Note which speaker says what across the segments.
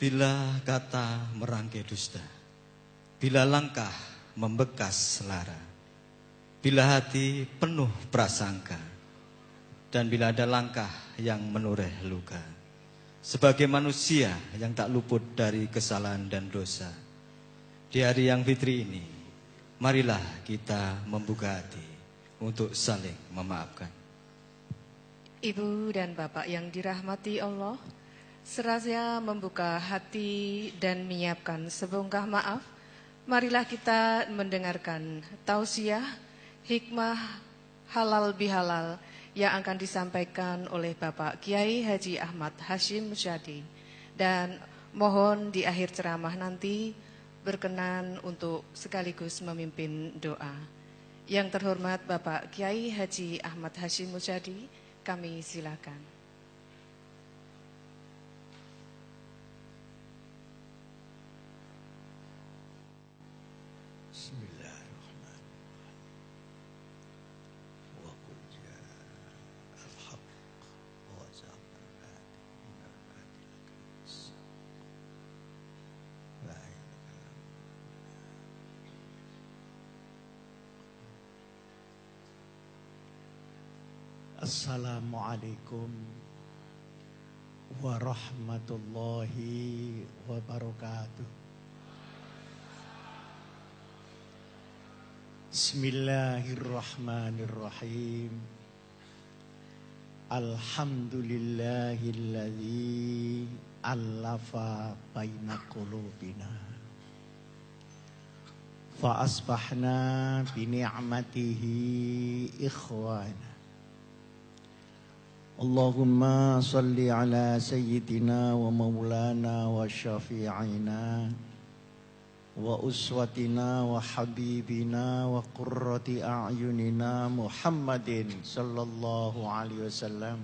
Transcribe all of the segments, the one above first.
Speaker 1: Bila kata merangkai dusta, bila langkah membekas selara, bila hati penuh prasangka, dan bila ada langkah yang menoreh luka. Sebagai manusia yang tak luput dari kesalahan dan dosa, di hari yang fitri ini, marilah kita membuka hati untuk saling memaafkan.
Speaker 2: Ibu dan Bapak yang dirahmati Allah, seraya membuka hati dan menyiapkan sebongkah maaf, marilah kita mendengarkan tausiah hikmah halal bihalal yang akan disampaikan oleh Bapak Kiai Haji Ahmad Hashim Musyadi. Dan mohon di akhir ceramah nanti berkenan untuk sekaligus memimpin doa. Yang terhormat Bapak Kiai Haji Ahmad Hashim Musyadi, kami silakan.
Speaker 3: Assalamualaikum warahmatullahi wabarakatuh. Bismillahirrahmanirrahim. Alhamdulillahilladzi allafa baina qulubina fa asbahna bi ni'matihi ikhwana. Allahumma salli ala sayyidina wa maulana wa syafi'ina wa uswatina wa habibina wa qurrati a'yunina Muhammadin sallallahu alaihi wasallam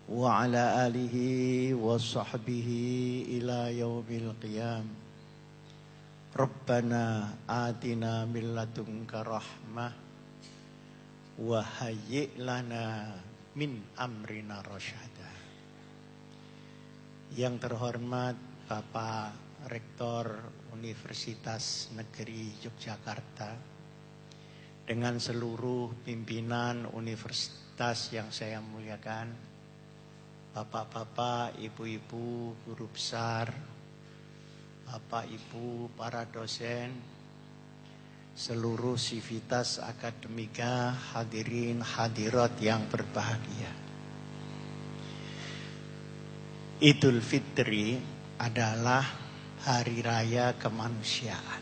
Speaker 3: wa ala alihi wa sahbihi ila yaumil qiyam. Rabbana atina min ladunka rahmah wa hayyi' lana min amrina rasyada. Yang terhormat Bapak Rektor Universitas Negeri Yogyakarta, dengan seluruh pimpinan universitas yang saya muliakan, bapak-bapak, ibu-ibu, guru besar, bapak ibu, para dosen, seluruh sivitas akademika, hadirin hadirat yang berbahagia. Idul Fitri adalah hari raya kemanusiaan.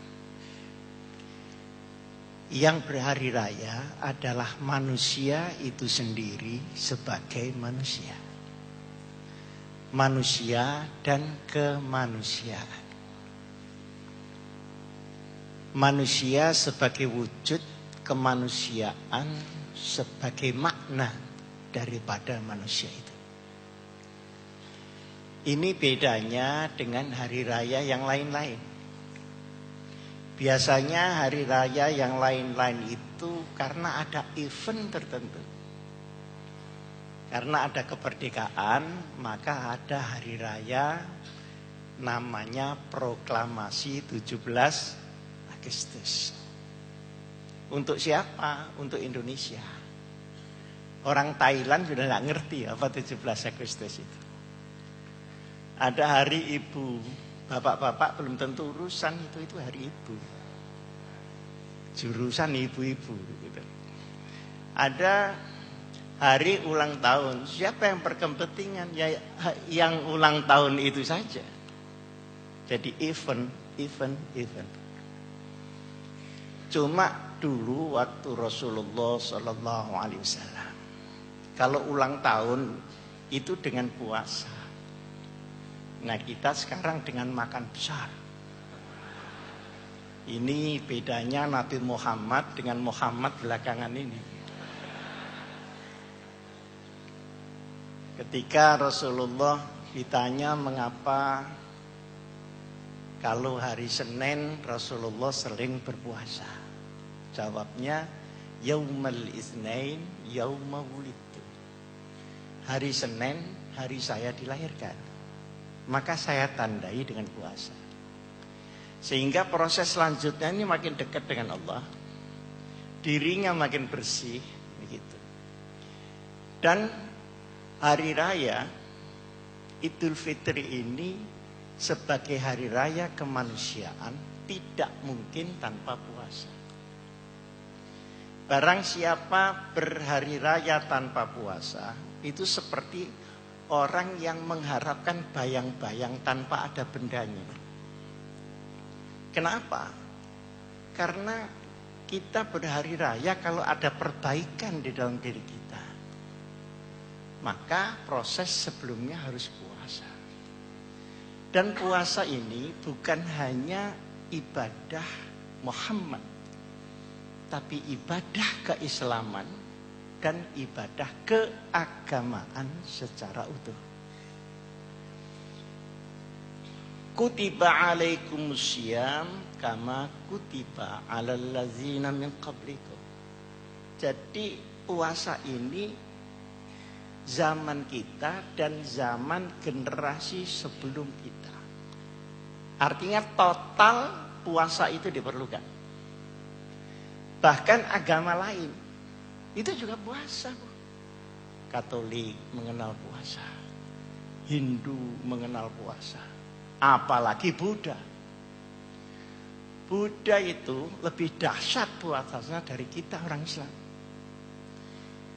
Speaker 3: Yang berhari raya adalah manusia itu sendiri sebagai manusia. Manusia dan kemanusiaan. Manusia sebagai wujud, kemanusiaan sebagai makna daripada manusia itu. Ini bedanya dengan hari raya yang lain-lain. Biasanya hari raya yang lain-lain itu karena ada event tertentu. Karena ada kemerdekaan, maka ada hari raya namanya proklamasi 17 Agustus. Untuk siapa? Untuk Indonesia. Orang Thailand sudah tidak ngerti apa 17 Agustus itu. Ada hari ibu. Bapak-bapak belum tentu urusan itu hari ibu. Jurusan ibu-ibu gitu. Ada hari ulang tahun. Siapa yang berkepentingan? Ya, yang ulang tahun itu saja. Jadi event. Cuma dulu waktu Rasulullah Sallallahu Alaihi Wasallam, kalau ulang tahun itu dengan puasa. Nah, kita sekarang dengan makan besar. Ini bedanya Nabi Muhammad dengan Muhammad belakangan ini. Ketika Rasulullah ditanya mengapa kalau hari Senin Rasulullah sering berpuasa, jawabnya Yaumal Itsnain yauma wulidtu. Hari Senin hari saya dilahirkan. maka saya tandai dengan puasa. Sehingga proses selanjutnya ini makin dekat dengan Allah, dirinya makin bersih, begitu. Dan hari raya Idul Fitri ini sebagai hari raya kemanusiaan tidak mungkin tanpa puasa. Barang siapa berhari raya tanpa puasa, itu seperti orang yang mengharapkan bayang-bayang tanpa ada bendanya. Kenapa? Karena kita berhari raya kalau ada perbaikan di dalam diri kita, maka proses sebelumnya harus puasa. Dan puasa ini bukan hanya ibadah Muhammad, tapi ibadah keislaman dan ibadah keagamaan secara utuh. Kutiba alaikumusiyam kama kutiba alal ladzina min qablikum. Jadi puasa ini zaman kita dan zaman generasi sebelum kita. Artinya total puasa itu diperlukan. Bahkan agama lain itu juga puasa. Katolik mengenal puasa, Hindu mengenal puasa, apalagi Buddha. Buddha itu lebih dahsyat puasanya dari kita orang Islam.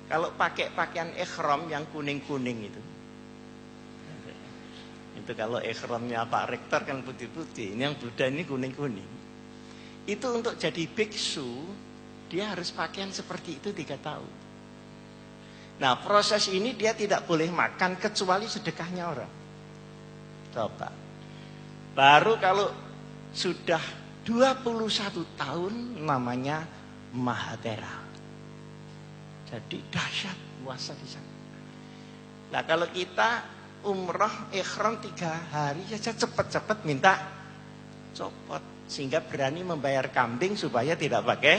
Speaker 3: Kalau pakai pakaian ihram yang kuning-kuning itu kalau ihramnya Pak Rektor kan putih-putih, ini yang Buddha ini kuning-kuning. Itu untuk jadi biksu, dia harus pakaian seperti itu 3 tahun. Nah, proses ini dia tidak boleh makan kecuali sedekahnya orang. Coba. Baru kalau sudah 21 tahun namanya Mahatera. Jadi dahsyat puasa di sana. Nah, kalau kita umroh ikhram 3 hari saja cepat-cepat minta copot, sehingga berani membayar kambing supaya tidak pakai.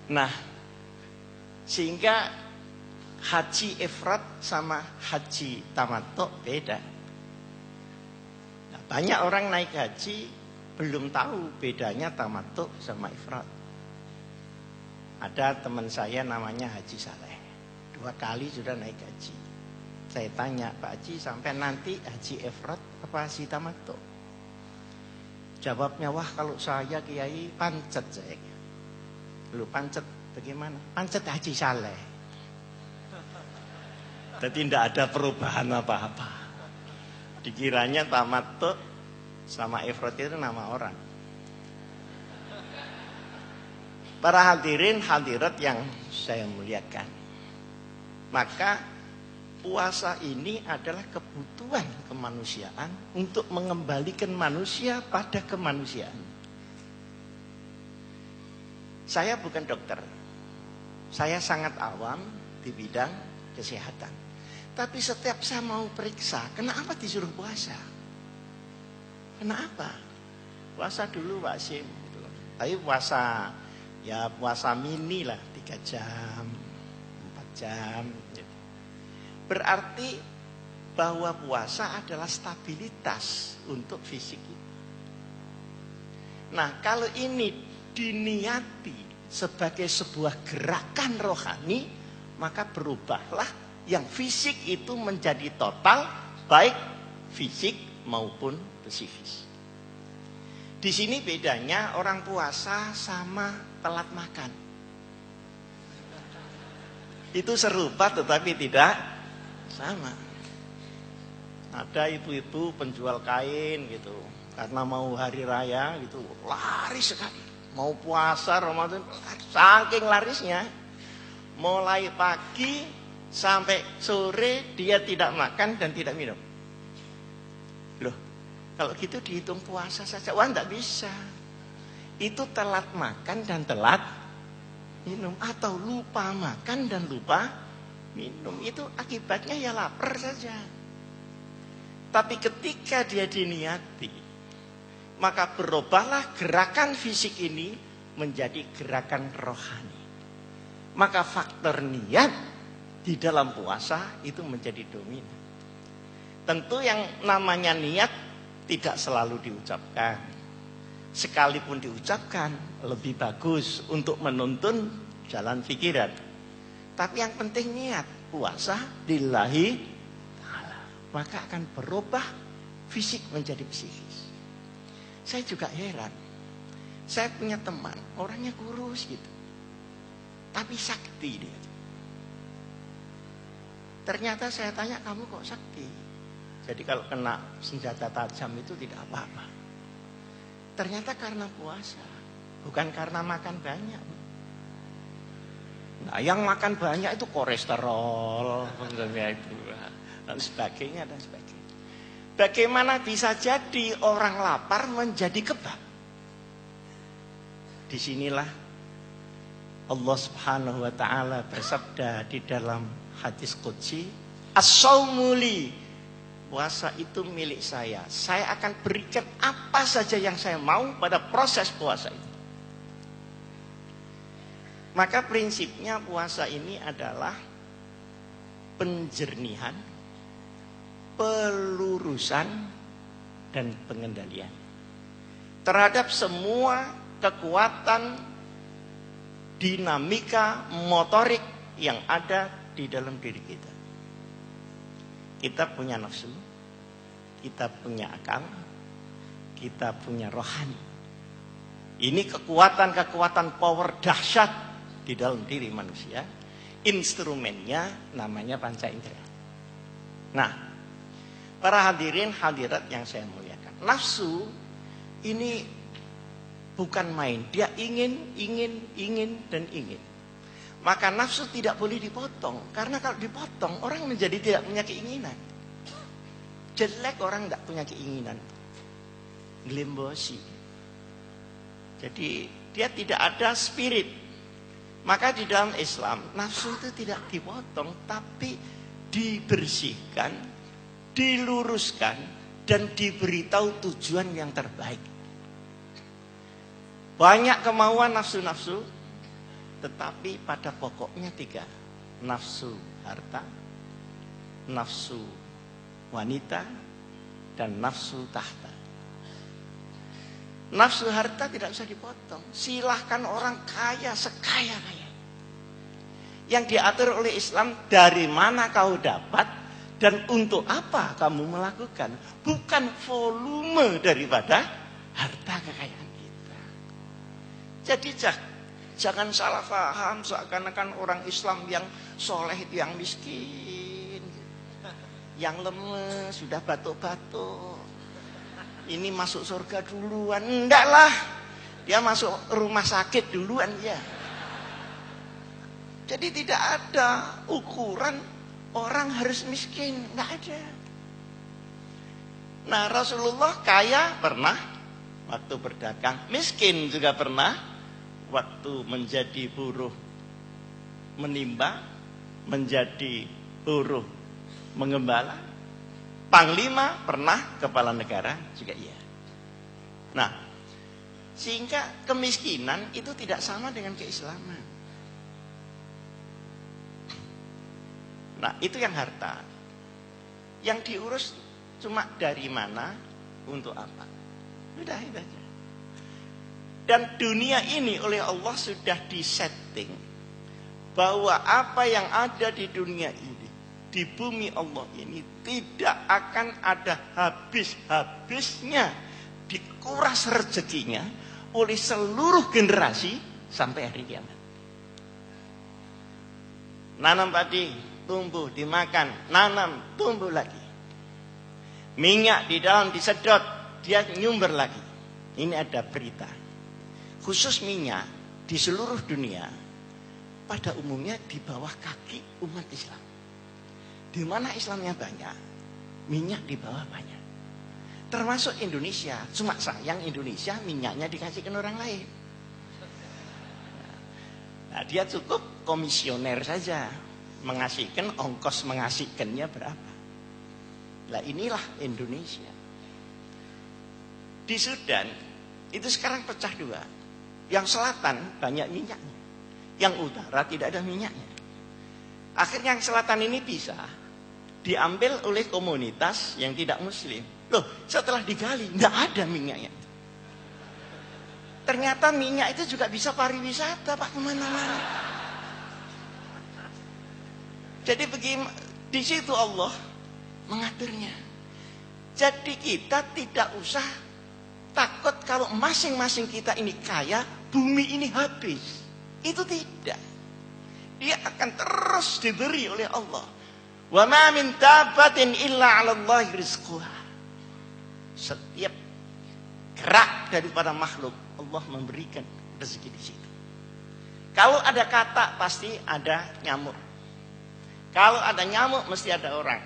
Speaker 3: Nah, sehingga haji ifrat sama haji tamattu beda. Nah, banyak orang naik haji belum tahu bedanya tamattu sama ifrat. Ada teman saya namanya Haji Saleh, 2 kali sudah naik haji. Saya tanya, Pak Haji sampai nanti haji ifrat apa haji tamattu? Jawabnya, wah kalau saya kiai pancet saya. Lu pancet bagaimana? Pancet Haji Saleh. Jadi tidak ada perubahan apa-apa. Dikiranya tamattu sama ifrat itu nama orang. Para hadirin hadirat yang saya muliakan, maka puasa ini adalah kebutuhan kemanusiaan untuk mengembalikan manusia pada kemanusiaan. Saya bukan dokter, saya sangat awam di bidang kesehatan. Tapi setiap saya mau periksa, kenapa disuruh puasa? Kenapa? Puasa dulu Pak Sim. Tapi puasa, ya puasa mini lah, 3 jam, 4 jam. Berarti bahwa puasa adalah stabilitas untuk fisik kita. Nah, kalau ini diniati sebagai sebuah gerakan rohani, maka berubahlah yang fisik itu menjadi total, baik fisik maupun psikis. Di sini bedanya orang puasa sama telat makan. Itu serupa tetapi tidak sama. Ada ibu-ibu penjual kain gitu, karena mau hari raya gitu, laris sekali. Mau puasa Ramadan, saking larisnya, mulai pagi sampai sore dia tidak makan dan tidak minum. Loh, kalau gitu dihitung puasa saja, wah enggak bisa. Itu telat makan dan telat minum, atau lupa makan dan lupa minum. Itu akibatnya ya lapar saja. Tapi ketika dia diniati, maka berubahlah gerakan fisik ini menjadi gerakan rohani. Maka faktor niat di dalam puasa itu menjadi dominan. Tentu yang namanya niat tidak selalu diucapkan. Sekalipun diucapkan, lebih bagus untuk menuntun jalan pikiran. Tapi yang penting niat, puasa lillahi ta'ala. Maka akan berubah fisik menjadi psikis. Saya juga heran. Saya punya teman, orangnya kurus gitu. Tapi sakti dia. Ternyata saya tanya, kamu kok sakti? Jadi kalau kena senjata tajam itu tidak apa-apa. Ternyata karena puasa, bukan karena makan banyak. Nah, yang makan banyak itu kolesterol, itu, dan sebagainya dan sebagainya. Bagaimana bisa jadi orang lapar menjadi kebab? Disinilah Allah Subhanahu wa taala bersabda di dalam hadis qudsi, as-saumu li, puasa itu milik saya. Saya akan berikan apa saja yang saya mau pada proses puasa itu. Maka prinsipnya puasa ini adalah penjernihan, pelurusan, dan pengendalian terhadap semua kekuatan dinamika motorik yang ada di dalam diri kita. Kita punya nafsu, kita punya akal, kita punya rohani. Ini kekuatan-kekuatan power dahsyat di dalam diri manusia. Instrumennya namanya panca indera. Nah, para hadirin hadirat yang saya muliakan, nafsu ini bukan main. Dia ingin, dan ingin. Maka nafsu tidak boleh dipotong. Karena kalau dipotong, orang menjadi tidak punya keinginan. Jelek orang tidak punya keinginan. Glembosi. Jadi dia tidak ada spirit. Maka di dalam Islam, nafsu itu tidak dipotong, tapi dibersihkan, diluruskan, dan diberitahu tujuan yang terbaik. Banyak kemauan nafsu-nafsu, tetapi pada pokoknya 3. Nafsu harta, nafsu wanita, dan nafsu tahta. Nafsu harta tidak bisa dipotong. Silahkan orang kaya sekaya-kaya. Yang diatur oleh Islam, dari mana kau dapat dan untuk apa kamu melakukan. Bukan volume daripada harta kekayaan. Jadi jangan salah paham seakan-akan orang Islam yang soleh itu yang miskin, yang lemes, sudah batuk-batuk. Ini masuk surga duluan. Enggak lah, dia masuk rumah sakit duluan ya. Jadi tidak ada ukuran orang harus miskin, enggak ada. Nah, Rasulullah kaya pernah waktu berdagang, miskin juga pernah waktu menjadi buruh menimba, menjadi buruh mengembala, panglima pernah, kepala negara juga iya. Nah, sehingga kemiskinan itu tidak sama dengan keislaman. Nah, itu yang harta. Yang diurus cuma dari mana, untuk apa. Sudah itu aja. Dan dunia ini oleh Allah sudah disetting bahwa apa yang ada di dunia ini, di bumi Allah ini tidak akan ada habis-habisnya, dikuras rezekinya oleh seluruh generasi sampai hari kiamat. Nanam padi, tumbuh, dimakan, nanam, tumbuh lagi. Minyak di dalam disedot, dia nyumber lagi. Ini ada berita. Khusus minyak di seluruh dunia pada umumnya di bawah kaki umat Islam. Di mana Islamnya banyak, minyak di bawah banyak. Termasuk Indonesia. Cuma sayang Indonesia minyaknya dikasihkan orang lain. Nah, dia cukup komisioner saja, mengasihkan, ongkos mengasihkannya berapa. Nah, inilah Indonesia. Di Sudan itu sekarang pecah 2. Yang selatan banyak minyaknya, yang utara tidak ada minyaknya. Akhirnya yang selatan ini pisah, diambil oleh komunitas yang tidak muslim. Loh, setelah digali nggak ada minyaknya. Ternyata minyak itu juga bisa pariwisata, Pak, kemana-mana. Jadi di situ Allah mengaturnya. Jadi kita tidak usah takut kalau masing-masing kita ini kaya, bumi ini habis. Itu tidak. Dia akan terus diberi oleh Allah. Wa ma min dabbatin illa 'ala Allahi rizquha. Setiap gerak daripada makhluk Allah memberikan rezeki di situ. Kalau ada kata pasti ada nyamuk. Kalau ada nyamuk mesti ada orang.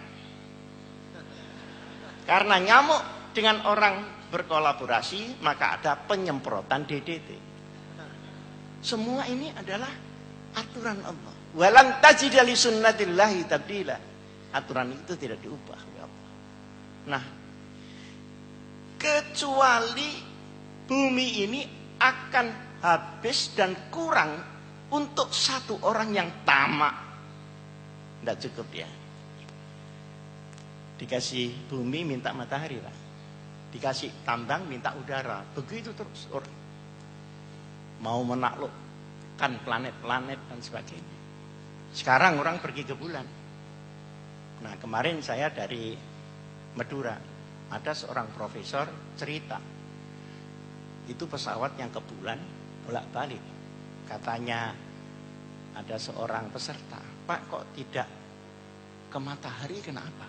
Speaker 3: Karena nyamuk dengan orang berkolaborasi maka ada penyemprotan DDT. Semua ini adalah aturan Allah. Walan tajida li sunnatillahi tabdila. Aturan itu tidak diubah oleh Allah. Nah, kecuali bumi ini akan habis dan kurang untuk satu orang yang tamak. Tidak cukup ya. Dikasih bumi minta matahari, Pak. Dikasih tambang minta udara. Begitu terus orang. Mau menaklukkan planet-planet dan sebagainya. Sekarang orang pergi ke bulan. Nah, kemarin saya dari Madura. Ada seorang profesor cerita. Itu pesawat yang ke bulan bolak-balik. Katanya ada seorang peserta, Pak, kok tidak ke matahari, kenapa?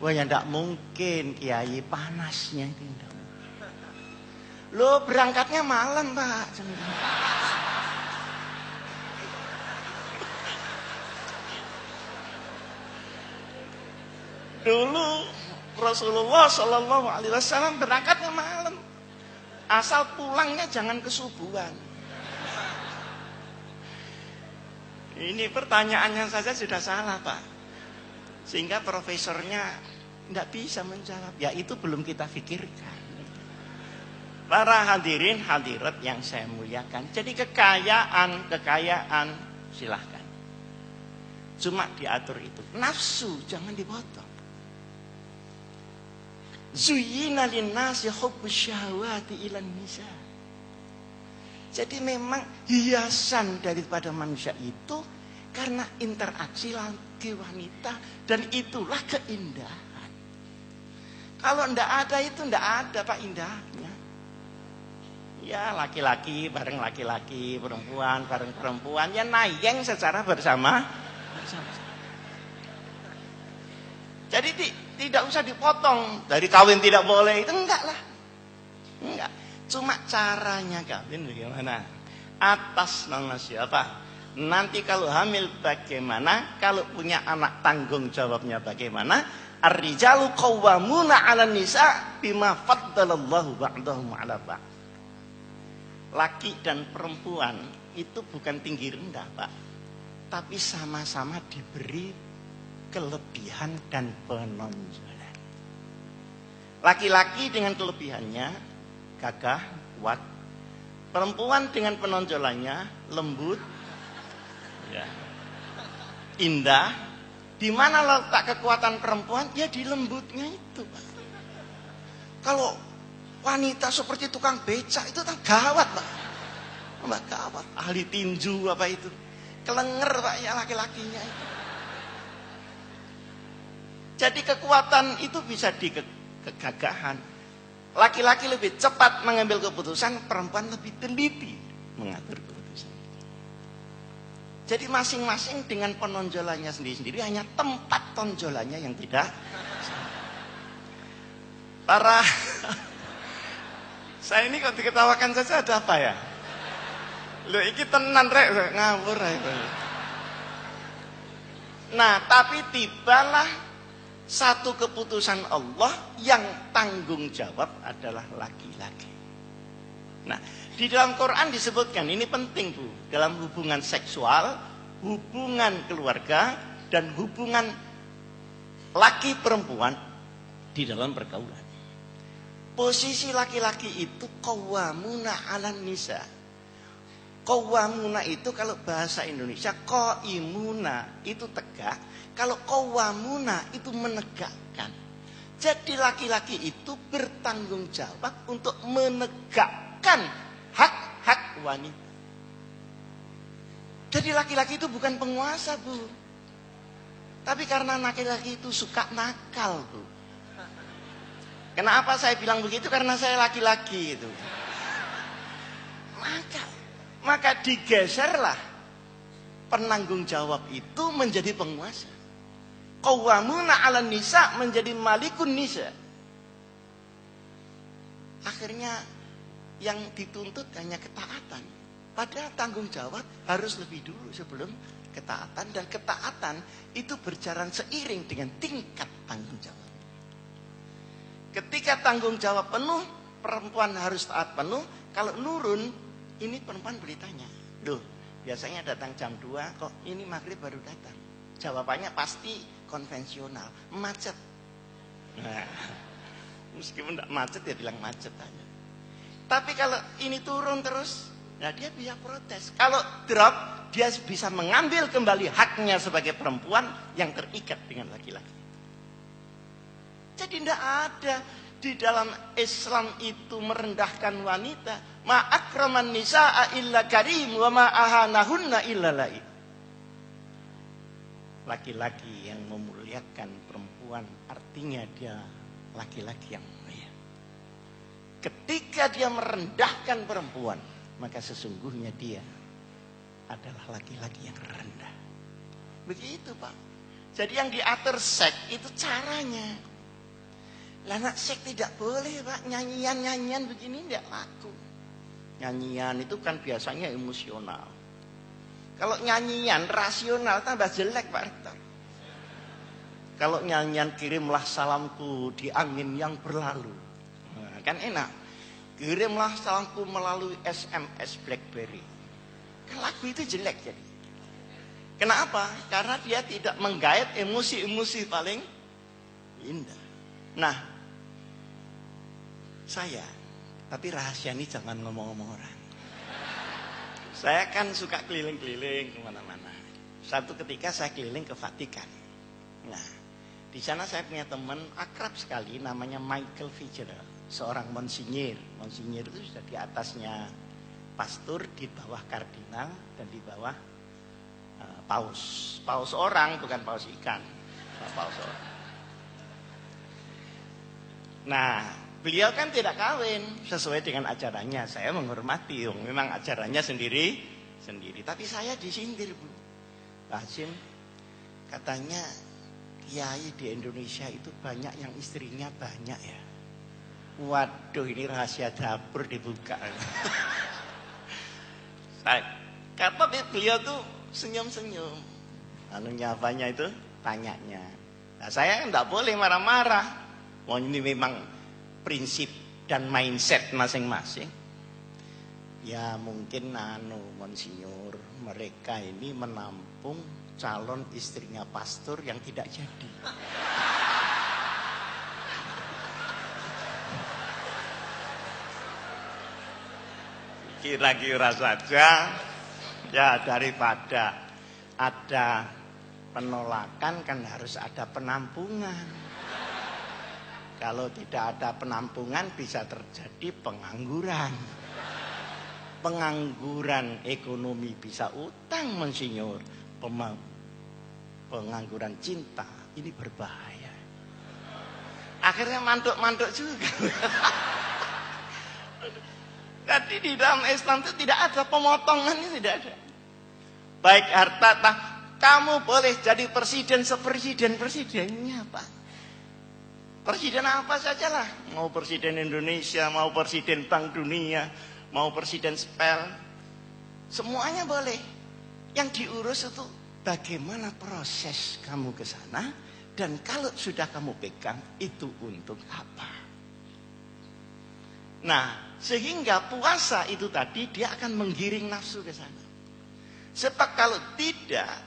Speaker 3: Wah, ya enggak mungkin, Kiai, panasnya itu enggak. Lo berangkatnya malam, Pak. Dulu Rasulullah Shallallahu Alaihi Wasallam berangkatnya malam, asal pulangnya jangan kesubuhan. Ini pertanyaannya saja sudah salah, Pak. Sehingga profesornya tidak bisa menjawab. Ya itu belum kita pikirkan. Para hadirin hadirat yang saya muliakan. Jadi kekayaan silahkan. Cuma diatur itu. Nafsu jangan dipotong. Zuyyina linnasi hubbus syahwati ilan nisa. Jadi memang hiasan daripada manusia itu karena interaksi laki wanita, dan itulah keindahan. Kalau ndak ada itu ndak ada, Pak, indahnya. Ya laki-laki bareng laki-laki, perempuan bareng perempuan, ya nayeng secara bersama. Jadi tidak usah dipotong. Dari kawin tidak boleh, itu enggak lah. Enggak. Cuma caranya kawin bagaimana? Atas nama siapa? Nanti kalau hamil bagaimana? Kalau punya anak tanggung jawabnya bagaimana? Ar-rijalu qawwamuna 'alan nisa bima faddalallahu ba'dahum 'ala ba'd. Laki dan perempuan itu bukan tinggi rendah, Pak. Tapi sama-sama diberi kelebihan dan penonjolan. Laki-laki dengan kelebihannya gagah, kuat. Perempuan dengan penonjolannya lembut, ya, indah. Di mana letak kekuatan perempuan? Ya di lembutnya itu, Pak. Kalau wanita seperti tukang becak itu kan gawat, Pak. Mbak gawat, ahli tinju apa itu. Kelenger, Pak, ya laki-lakinya itu. Jadi kekuatan itu bisa di kegagahan. Laki-laki lebih cepat mengambil keputusan, perempuan lebih teliti mengatur keputusan. Jadi masing-masing dengan penonjolannya sendiri-sendiri, hanya tempat tonjolannya yang tidak. Para saya ini kok diketawakan saja, ada apa ya? Loh, iki tenan rek, ngawur ae. Nah, tapi tibalah satu keputusan Allah yang tanggung jawab adalah laki-laki. Nah, di dalam Quran disebutkan, ini penting, Bu, dalam hubungan seksual, hubungan keluarga, dan hubungan laki perempuan di dalam pergaulan. Posisi laki-laki itu qawwamuna 'alan nisa. Qawwamuna itu kalau bahasa Indonesia qaimuna itu tegak, kalau qawwamuna itu menegakkan. Jadi laki-laki itu bertanggung jawab untuk menegakkan hak-hak wanita. Jadi laki-laki itu bukan penguasa, Bu. Tapi karena laki-laki itu suka nakal, Bu. Kenapa saya bilang begitu? Karena saya laki-laki itu. Maka digeserlah penanggung jawab itu menjadi penguasa. Qawwamuna 'alan nisa menjadi malikun nisa. Akhirnya yang dituntut hanya ketaatan. Padahal tanggung jawab harus lebih dulu sebelum ketaatan. Dan ketaatan itu berjalan seiring dengan tingkat tanggung jawab. Ketika tanggung jawab penuh, perempuan harus taat penuh. Kalau nurun, ini perempuan beritanya, loh biasanya datang jam 2, kok ini maghrib baru datang. Jawabannya pasti konvensional, macet. Nah, meskipun tidak macet ya bilang macet aja. Tapi kalau ini turun terus, nah dia bisa protes. Kalau drop, dia bisa mengambil kembali haknya sebagai perempuan yang terikat dengan laki-laki. Jadi tidak ada di dalam Islam itu merendahkan wanita. Ma akraman nisaa illa karim wa ma ahanahunna illa laib. Laki-laki yang memuliakan perempuan artinya dia laki-laki yang mulia. Ketika dia merendahkan perempuan, maka sesungguhnya dia adalah laki-laki yang rendah. Begitu, Pak. Jadi yang diatur seks itu caranya. Lah nak seks tidak boleh, Pak. Nyanyian-nyanyian begini tidak laku. Nyanyian itu kan biasanya emosional. Kalau nyanyian rasional tambah jelek, Pak Rektor. Kalau nyanyian kirimlah salamku di angin yang berlalu. Nah, kan enak. Kirimlah salamku melalui SMS BlackBerry. Kan lagu itu jelek jadi. Kenapa? Karena dia tidak menggait emosi-emosi paling indah. Nah, saya, tapi rahasia ini jangan ngomong-ngomong orang. Saya kan suka keliling-keliling kemana-mana. Satu ketika saya keliling ke Vatikan. Nah, di sana saya punya teman akrab sekali namanya Michael Fitzgerald, seorang monsinyur. Monsinyur itu sudah di atasnya pastor, di bawah kardinal dan di bawah paus. Paus orang bukan paus ikan. Paus orang. Nah, beliau kan tidak kawin sesuai dengan ajarannya. Saya menghormati, memang ajarannya sendiri. Tapi saya disindir, Bu. Hasim, katanya kiai di Indonesia itu banyak yang istrinya banyak ya. Waduh, ini rahasia dapur dibuka. Kata beliau tuh senyum-senyum. Lalu nyapanya itu tanyanya. Nah, saya tidak boleh marah-marah. Wah, ini memang prinsip dan mindset masing-masing. Ya mungkin monsinyur, mereka ini menampung calon istrinya pastor yang tidak jadi. Kira-kira saja, ya daripada ada penolakan kan harus ada penampungan. Kalau tidak ada penampungan bisa terjadi pengangguran. Pengangguran ekonomi bisa utang, monsinyur. Pengangguran cinta ini berbahaya. Akhirnya mantuk-mantuk juga. Jadi di dalam Islam itu tidak ada pemotongan, ini tidak ada. Baik harta, kamu boleh jadi presiden sepresiden-presidennya, Pak. Presiden apa sajalah, mau presiden Indonesia, mau presiden Bank Dunia, mau presiden Spell, semuanya boleh. Yang diurus itu bagaimana proses kamu ke sana, dan kalau sudah kamu pegang itu untuk apa. Nah, sehingga puasa itu tadi dia akan menggiring nafsu ke sana. Sebab kalau tidak,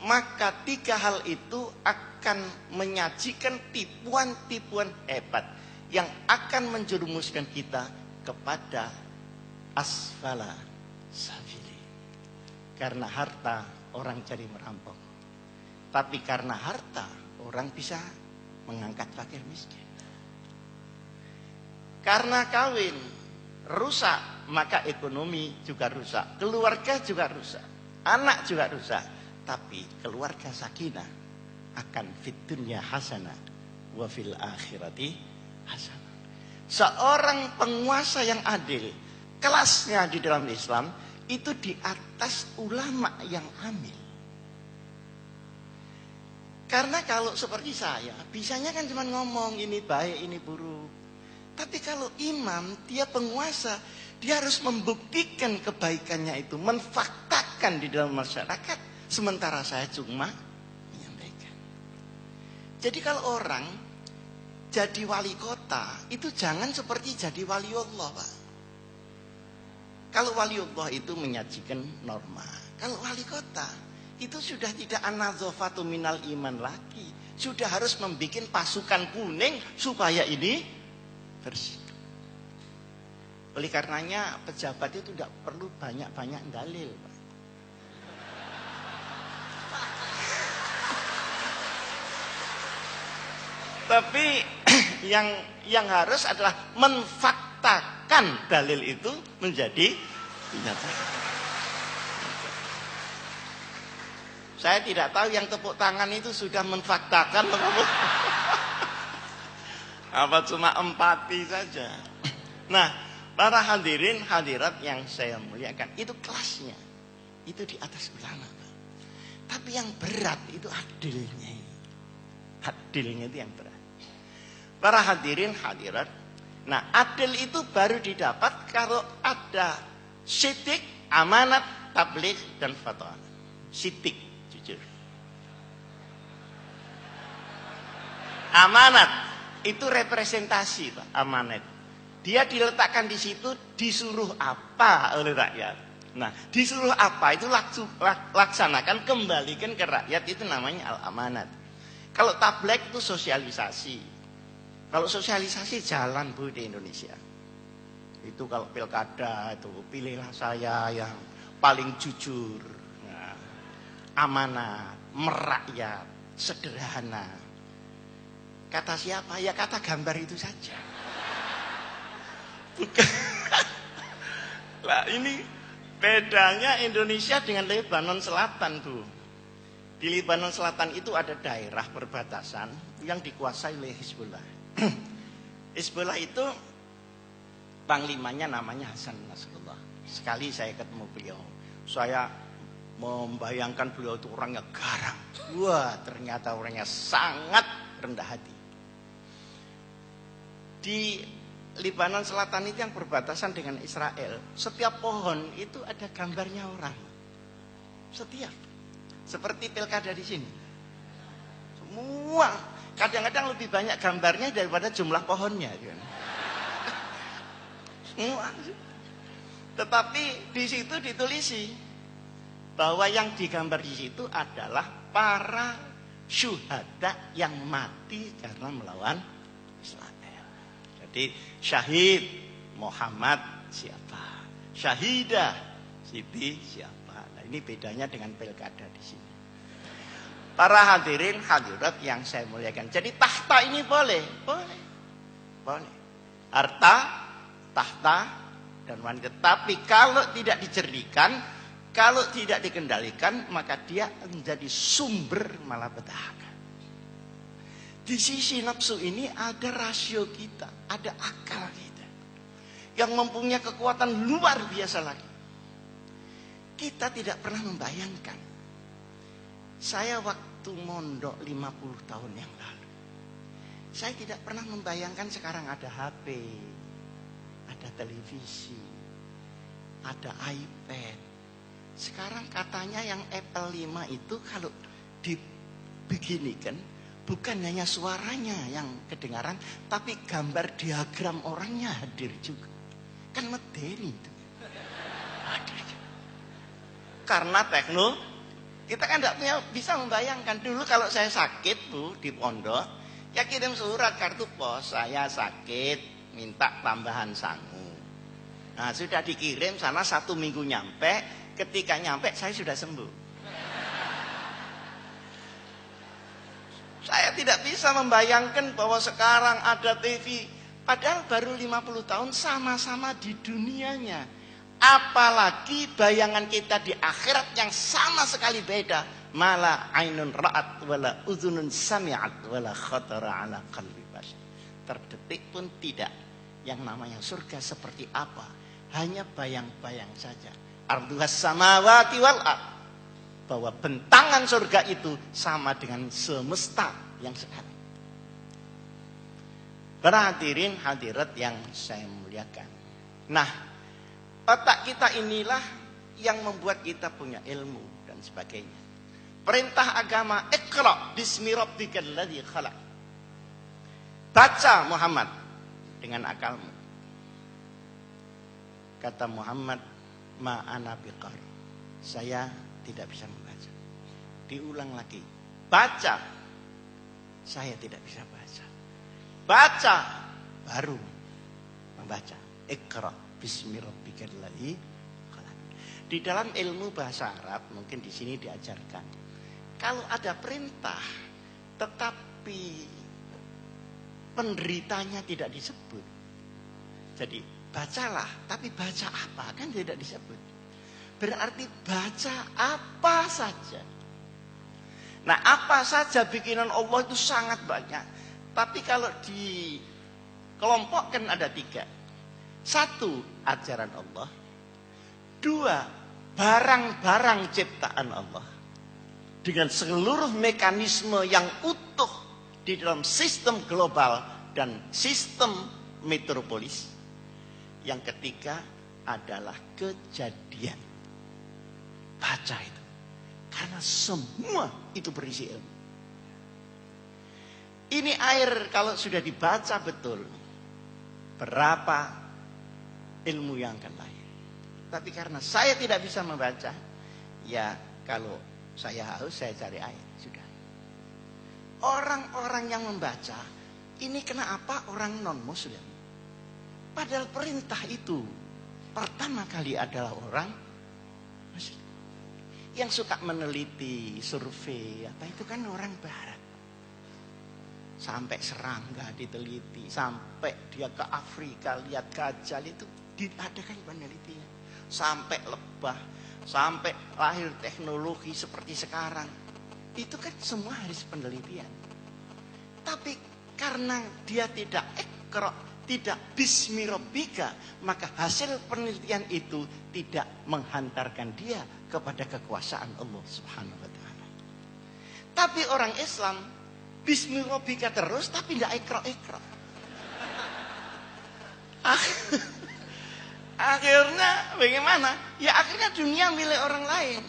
Speaker 3: maka tiga hal itu akan menyajikan tipuan-tipuan hebat yang akan menjerumuskan kita kepada asfala safili. Karena harta orang jadi merampok. Tapi karena harta orang bisa mengangkat fakir miskin. Karena kawin rusak, maka ekonomi juga rusak, keluarga juga rusak, anak juga rusak. Tapi keluarga sakinah akan fid dunya hasanah wa fil akhirati hasanah. Seorang penguasa yang adil, kelasnya di dalam Islam itu di atas ulama yang amil. Karena kalau seperti saya, bisanya kan cuma ngomong ini baik, ini buruk. Tapi kalau imam, dia penguasa, dia harus membuktikan kebaikannya itu, menfaktakan di dalam masyarakat. Sementara saya cuma menyampaikan. Jadi kalau orang jadi wali kota, itu jangan seperti jadi wali Allah, Pak. Kalau wali Allah itu menyajikan norma. Kalau wali kota, itu sudah tidak an-nadzafatu minal iman lagi. Sudah harus membuat pasukan kuning supaya ini bersih. Oleh karenanya pejabat itu tidak perlu banyak-banyak dalil, Pak. Tapi yang harus adalah menfaktakan dalil itu menjadi kenyataan. Saya tidak tahu yang tepuk tangan itu sudah menfaktakan apa cuma empati saja. Nah, para hadirin hadirat yang saya muliakan, itu kelasnya itu di atas ulama. Tapi yang berat itu adilnya. Adilnya itu yang berat. Para hadirin hadirat, nah adil itu baru didapat kalau ada sidik, amanat, tabligh dan fatwa. Sidik, jujur. Amanat itu representasi, Pak, amanat. Dia diletakkan di situ, disuruh apa oleh rakyat. Nah, disuruh apa itu laksanakan, kembalikan ke rakyat, itu namanya al-amanat. Kalau tabligh itu sosialisasi. Kalau sosialisasi jalan, Bu, di Indonesia. Itu kalau pilkada itu pilihlah saya yang paling jujur, nah, amanat, merakyat, sederhana. Kata siapa? Ya kata gambar itu saja. Bukan. Lah ini bedanya Indonesia dengan Lebanon Selatan, Bu. Di Lebanon Selatan itu ada daerah perbatasan yang dikuasai oleh Hizbullah. Hizbullah itu panglimanya namanya Hasan Nasrullah. Sekali saya ketemu beliau, saya membayangkan beliau itu orangnya garang. Wah, ternyata orangnya sangat rendah hati. Di Lebanon Selatan itu yang berbatasan dengan Israel, setiap pohon itu ada gambarnya orang. Setiap. Seperti pilkada di sini. Semua. Kadang-kadang lebih banyak gambarnya daripada jumlah pohonnya. Semua. Tetapi di situ ditulisi bahwa yang digambar di situ adalah para syuhada yang mati karena melawan Israel. Jadi syahid Muhammad siapa? Syahidah Siti siapa? Nah, ini bedanya dengan pilkada di sini. Para hadirin hadirat yang saya muliakan. Jadi tahta ini boleh. Harta, tahta, dan wanita. Tapi kalau tidak dicerdikan, kalau tidak dikendalikan, maka dia menjadi sumber malapetaka. Di sisi nafsu ini ada rasio kita, ada akal kita, yang mempunyai kekuatan luar biasa lagi. Kita tidak pernah membayangkan. Saya waktu mondok 50 tahun yang lalu, saya tidak pernah membayangkan sekarang ada HP, ada televisi, ada iPad. Sekarang katanya yang Apple 5 itu kalau dibeginikan, bukan hanya suaranya yang kedengaran, tapi gambar diagram orangnya hadir juga. Kan medeni itu. Hadir juga. Karena teknologi. Kita kan tidak bisa membayangkan. Dulu kalau saya sakit, Bu, di pondok, ya kirim surat kartu pos, saya sakit, minta tambahan sangu. Nah, sudah dikirim sana 1 minggu nyampe, ketika nyampe saya sudah sembuh. Saya tidak bisa membayangkan bahwa sekarang ada TV, padahal baru 50 tahun sama-sama di dunianya. Apalagi bayangan kita di akhirat yang sama sekali beda. Mala ainun ra'at wala uzunun sami'at wala khatara ala qalbi bashar. Terdetik pun tidak yang namanya surga seperti apa. Hanya bayang-bayang saja. Arduhas samawati wal ard. Bahwa bentangan surga itu sama dengan semesta yang sekarang. Para hadirin hadirat yang saya muliakan. Nah, otak kita inilah yang membuat kita punya ilmu dan sebagainya. Perintah agama, Iqra bismi rabbikal ladzi khalaq. Baca Muhammad dengan akalmu. Kata Muhammad, ma ana biqar. Saya tidak bisa membaca. Diulang lagi. Baca. Saya tidak bisa baca. Baca baru membaca. Iqra bismi rabbikal ladzi khalaq. Di dalam ilmu bahasa Arab mungkin di sini diajarkan. Kalau ada perintah tetapi penderitanya tidak disebut. Jadi bacalah, tapi baca apa kan tidak disebut. Berarti baca apa saja. Nah, apa saja bikinan Allah itu sangat banyak. Tapi kalau dikelompokkan ada 3. 1, ajaran Allah. 2, barang-barang ciptaan Allah. Dengan seluruh mekanisme yang utuh di dalam sistem global dan sistem metropolis. Yang ketiga adalah kejadian. Baca itu. Karena semua itu berisi ilmu. Ini air kalau sudah dibaca betul, berapa ilmu yang akan lahir. Tapi karena saya tidak bisa membaca, ya kalau saya haus saya cari air, sudah. Orang-orang yang membaca, ini kenapa orang non-muslim? Padahal perintah itu pertama kali adalah orang muslim. Yang suka meneliti, survei, apa itu kan orang barat. Sampai serangga diteliti, sampai dia ke Afrika lihat gajah itu diadakan penelitian. Sampai lebah, sampai lahir teknologi seperti sekarang. Itu kan semua harus penelitian. Tapi karena dia tidak Iqra, tidak bismi rabbika, maka hasil penelitian itu tidak menghantarkan dia kepada kekuasaan Allah Subhanahu wa taala. Tapi orang Islam bismi rabbika terus tapi tidak Iqra. Akhirnya bagaimana? Ya akhirnya dunia milik orang lain.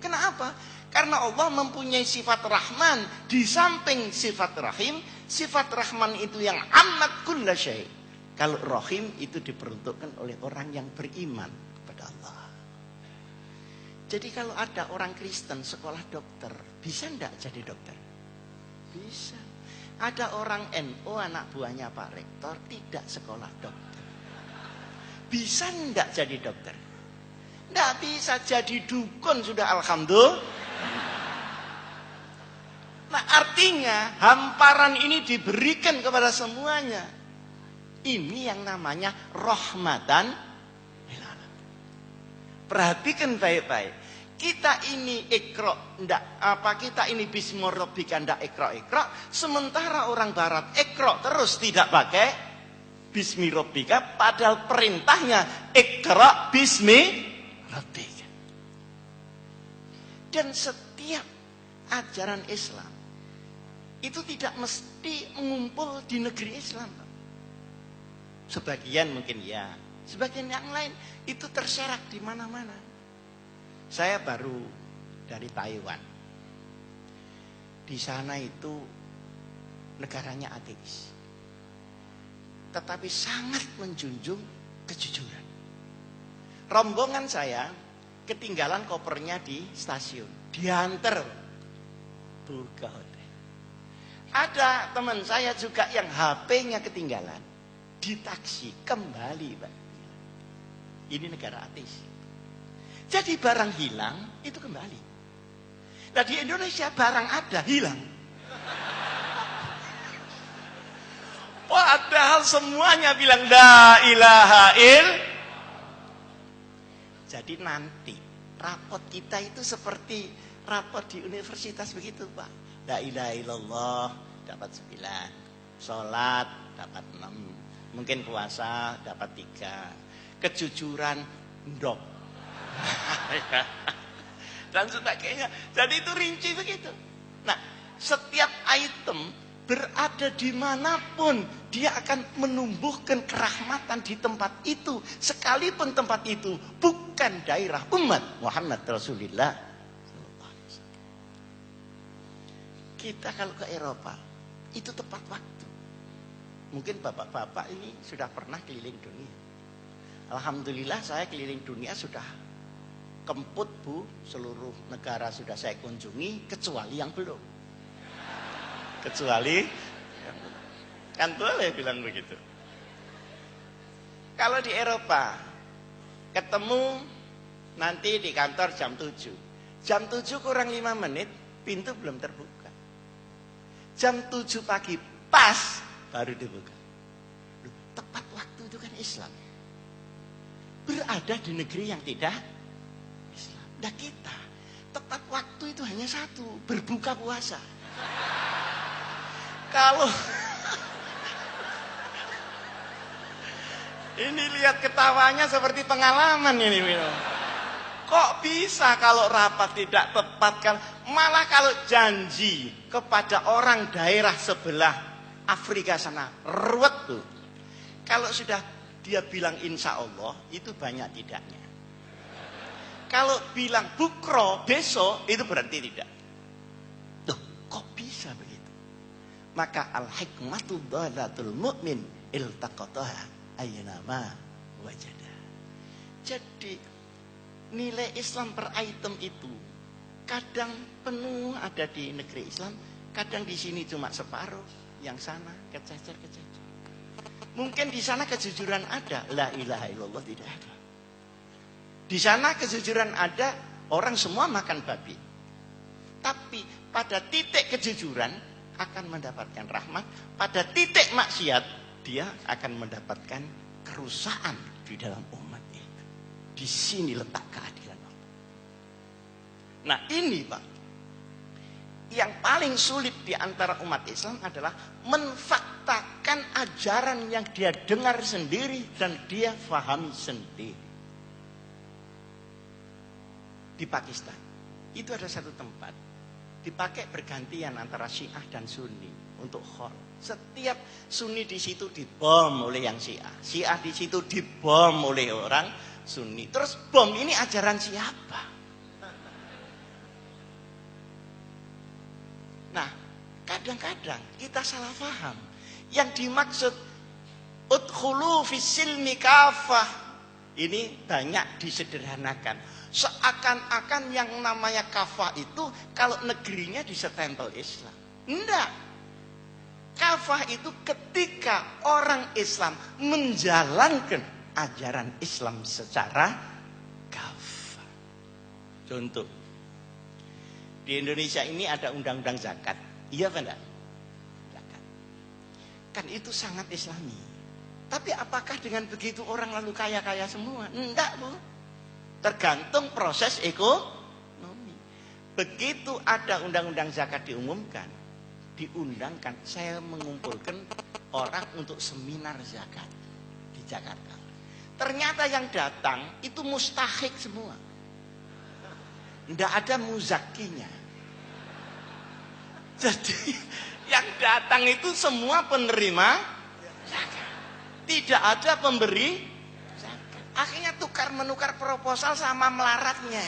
Speaker 3: Kenapa? Karena Allah mempunyai sifat Rahman di samping sifat Rahim. Sifat Rahman itu yang amat kulla syai'. Kalau Rahim itu diperuntukkan oleh orang yang beriman kepada Allah. Jadi kalau ada orang Kristen sekolah dokter, bisa enggak jadi dokter? Bisa. Ada orang NU anak buahnya Pak Rektor tidak sekolah dokter. Bisa enggak jadi dokter? Enggak bisa, jadi dukun sudah alhamdulillah. Nah artinya hamparan ini diberikan kepada semuanya. Ini yang namanya rahmatan lil alamin. Perhatikan baik-baik. Kita ini Iqra ndak apa, kita ini bismi rabbika ndak Iqra. Sementara orang barat Iqra terus tidak pakai bismi rabbika, padahal perintahnya Iqra bismi rabbika. Dan setiap ajaran Islam itu tidak mesti mengumpul di negeri Islam. Sebagian mungkin ya, sebagian yang lain itu terserak di mana-mana. Saya baru dari Taiwan. Di sana itu negaranya ateis. Tetapi sangat menjunjung kejujuran. Rombongan saya ketinggalan kopernya di stasiun. Diantar ke hotel. Ada teman saya juga yang HP-nya ketinggalan. Di taksi kembali, Pak. Ini negara ateis. Jadi barang hilang itu kembali. Nah di Indonesia barang ada hilang. Padahal semuanya bilang la ilaha illallah. Jadi nanti rapot kita itu seperti rapot di universitas begitu Pak. La ilaha illallah dapat 9. Sholat dapat 6. Mungkin puasa dapat 3. Kejujuran ndok. Dan sebagainya. Jadi itu rinci begitu. Nah, setiap item berada dimanapun dia akan menumbuhkan kerahmatan di tempat itu, sekalipun tempat itu bukan daerah umat Muhammad Rasulullah. Kita kalau ke Eropa itu tepat waktu. Mungkin bapak-bapak ini sudah pernah keliling dunia. Alhamdulillah saya keliling dunia sudah kemput Bu, seluruh negara sudah saya kunjungi kecuali yang belum. Kecuali kan boleh bilang begitu. Kalau di Eropa ketemu nanti di kantor jam 7. Jam 7 kurang 5 menit pintu belum terbuka. Jam 7 pagi pas baru dibuka. Tepat waktu itu kan Islam. Berada di negeri yang tidak Islam. Nah kita tepat waktu itu hanya satu, berbuka puasa. Kalau ini lihat ketawanya seperti pengalaman ini. Kok bisa kalau rapat tidak tepat kan? Malah kalau janji kepada orang daerah sebelah Afrika sana, ruwet tuh. Kalau sudah dia bilang insya Allah, itu banyak tidaknya. Kalau bilang bukro besok, itu berarti tidak. Tuh, kok bisa begitu? Maka al-hikmatu dhalatul mu'min iltaqataha ayyama wajada. Jadi nilai Islam per item itu kadang penuh ada di negeri Islam, kadang di sini cuma separuh, yang sana kececer-kececer. Mungkin di sana kejujuran ada, la ilaha illallah tidak ada. Di sana kejujuran ada, orang semua makan babi. Tapi pada titik kejujuran akan mendapatkan rahmat, pada titik maksiat dia akan mendapatkan kerusakan di dalam umat itu. Di sini letak keadilan Allah. Nah ini Pak, yang paling sulit di antara umat Islam adalah menfaktakan ajaran yang dia dengar sendiri dan dia fahami sendiri. Di Pakistan itu ada satu tempat dipakai bergantian antara Syiah dan Sunni untuk khol. Setiap Sunni di situ dibom oleh yang Syiah, Syiah di situ dibom oleh orang Sunni. Terus bom ini ajaran siapa? Nah, kadang-kadang kita salah paham. Yang dimaksud udkhulu fis-silmi kafah ini banyak disederhanakan. Seakan-akan yang namanya kafah itu kalau negerinya disetempel Islam. Enggak. Kafah itu ketika orang Islam menjalankan ajaran Islam secara kafah. Contoh. Di Indonesia ini ada undang-undang zakat. Iya apa enggak? Zakat. Kan itu sangat Islami. Tapi apakah dengan begitu orang lalu kaya-kaya semua? Enggak, Bu. Tergantung proses ekonomi. Begitu ada undang-undang zakat diumumkan, diundangkan, saya mengumpulkan orang untuk seminar zakat di Jakarta. Ternyata yang datang itu mustahik semua. Tidak ada muzakinya. Jadi yang datang itu semua penerima zakat. Tidak ada pemberi. Akhirnya tukar-menukar proposal sama melaratnya.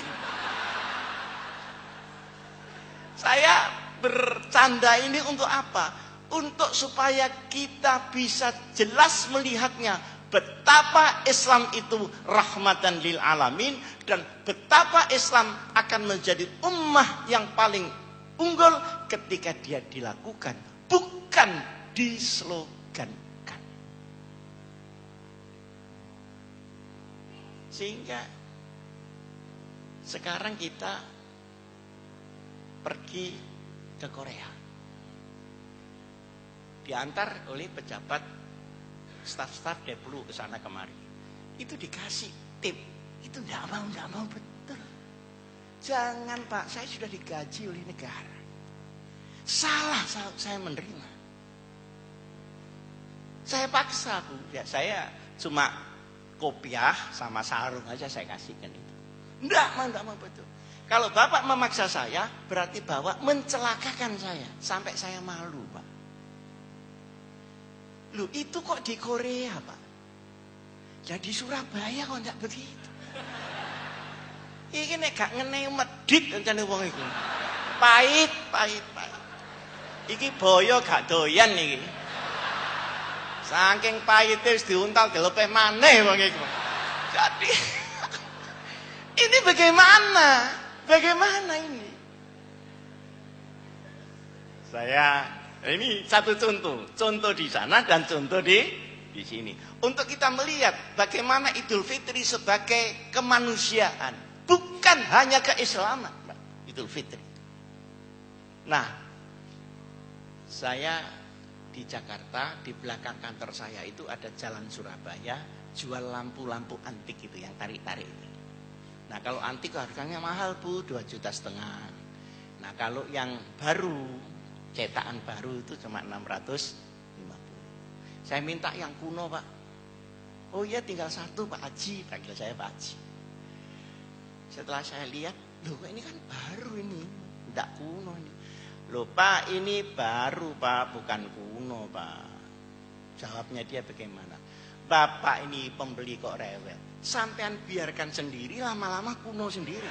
Speaker 3: Saya bercanda ini untuk apa? Untuk supaya kita bisa jelas melihatnya. Betapa Islam itu rahmatan lil alamin. Dan betapa Islam akan menjadi ummah yang paling unggul ketika dia dilakukan. Bukan dislogan. Sehingga Sekarang kita pergi ke Korea. Diantar oleh pejabat staf-staf Deplu ke sana kemari. Itu dikasih tip. Itu enggak mau betul. Jangan Pak, saya sudah digaji oleh negara. Salah saya menerima. Saya paksa Bu. Ya, saya cuma kopiah sama sarung aja saya kasihkan itu. Enggak mau betul. Kalau Bapak memaksa saya, berarti Bapak mencelakakan saya. Sampai saya malu Pak. Loh itu kok di Korea Pak? Jadi Surabaya kok enggak begitu. Iki nek gak ngenei medhit kancane wong iku. Pahit. Iki boyo gak doyan iki. Saking pahite wis diuntal gelepe maneh wong iku. Jadi ini bagaimana? Bagaimana ini? Ini satu contoh di sana dan contoh di sini. Untuk kita melihat bagaimana Idul Fitri sebagai kemanusiaan, bukan hanya keislaman, Idul Fitri. Nah, saya di Jakarta, di belakang kantor saya itu ada Jalan Surabaya, jual lampu-lampu antik itu yang tarik-tarik itu. Nah, kalau antik harganya mahal Bu, 2,5 juta. Nah, kalau yang baru, cetakan baru itu cuma 650. Saya minta yang kuno Pak. Oh iya tinggal satu Pak Haji, panggil saya Pak Haji. Setelah saya lihat, loh ini kan baru ini, tidak kuno ini. Loh Pak ini baru Pak, bukan kuno Pak. Jawabnya dia bagaimana? Bapak ini pembeli kok rewel. Sampean biarkan sendiri, lama-lama kuno sendiri.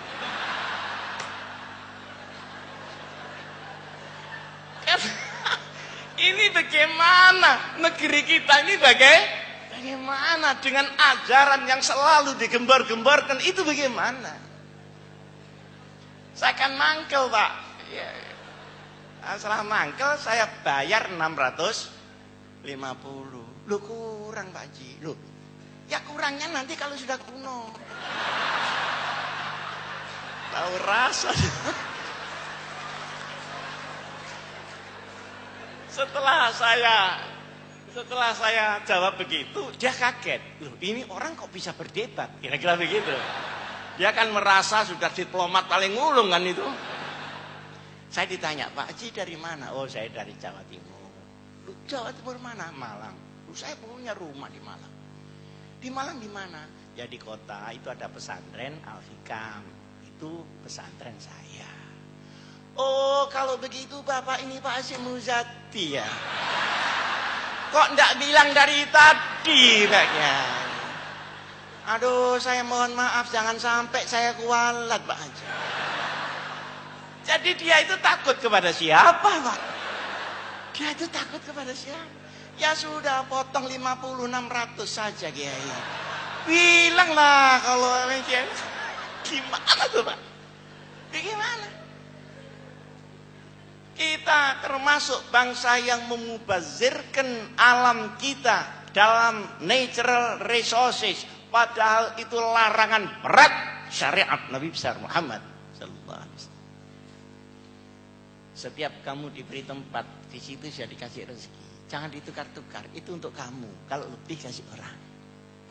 Speaker 3: Ini bagaimana negeri kita ini bagaimana dengan ajaran yang selalu digembar-gemborkan itu bagaimana? Saya akan mangkel Pak. Ya. Setelah mangkel saya bayar 650. Loh kurang Pak Haji. Loh ya kurangnya nanti kalau sudah kuno. Tahu rasa. Setelah saya jawab begitu, dia kaget. Loh, ini orang kok bisa berdebat? Kira-kira begitu. Dia kan merasa sudah diplomat paling ulung kan itu. Saya ditanya, Pak Haji dari mana? Oh, saya dari Jawa Timur. Loh, Jawa Timur mana? Malang. Loh, saya punya rumah di Malang. Di Malang di mana? Ya di kota itu ada pesantren Al-Hikam. Itu pesantren saya. Oh kalau begitu Bapak ini Pak Hasyim Muzadi ya. Kok enggak bilang dari tadi Pak Kiai? Aduh saya mohon maaf jangan sampai saya kualat Pak Haji. Jadi dia itu takut kepada siapa Pak? Dia itu takut kepada siapa? Ya sudah potong 50-600 saja Kiai. Bilanglah kalau Kiai. Gimana tuh Pak? Bagaimana? Kita termasuk bangsa yang memubazirkan alam kita dalam natural resources. Padahal itu larangan berat syariat Nabi besar Muhammad sallallahu alaihi wasallam. Setiap kamu diberi tempat, di situ sudah dikasih rezeki. Jangan ditukar-tukar, itu untuk kamu. Kalau lebih kasih orang.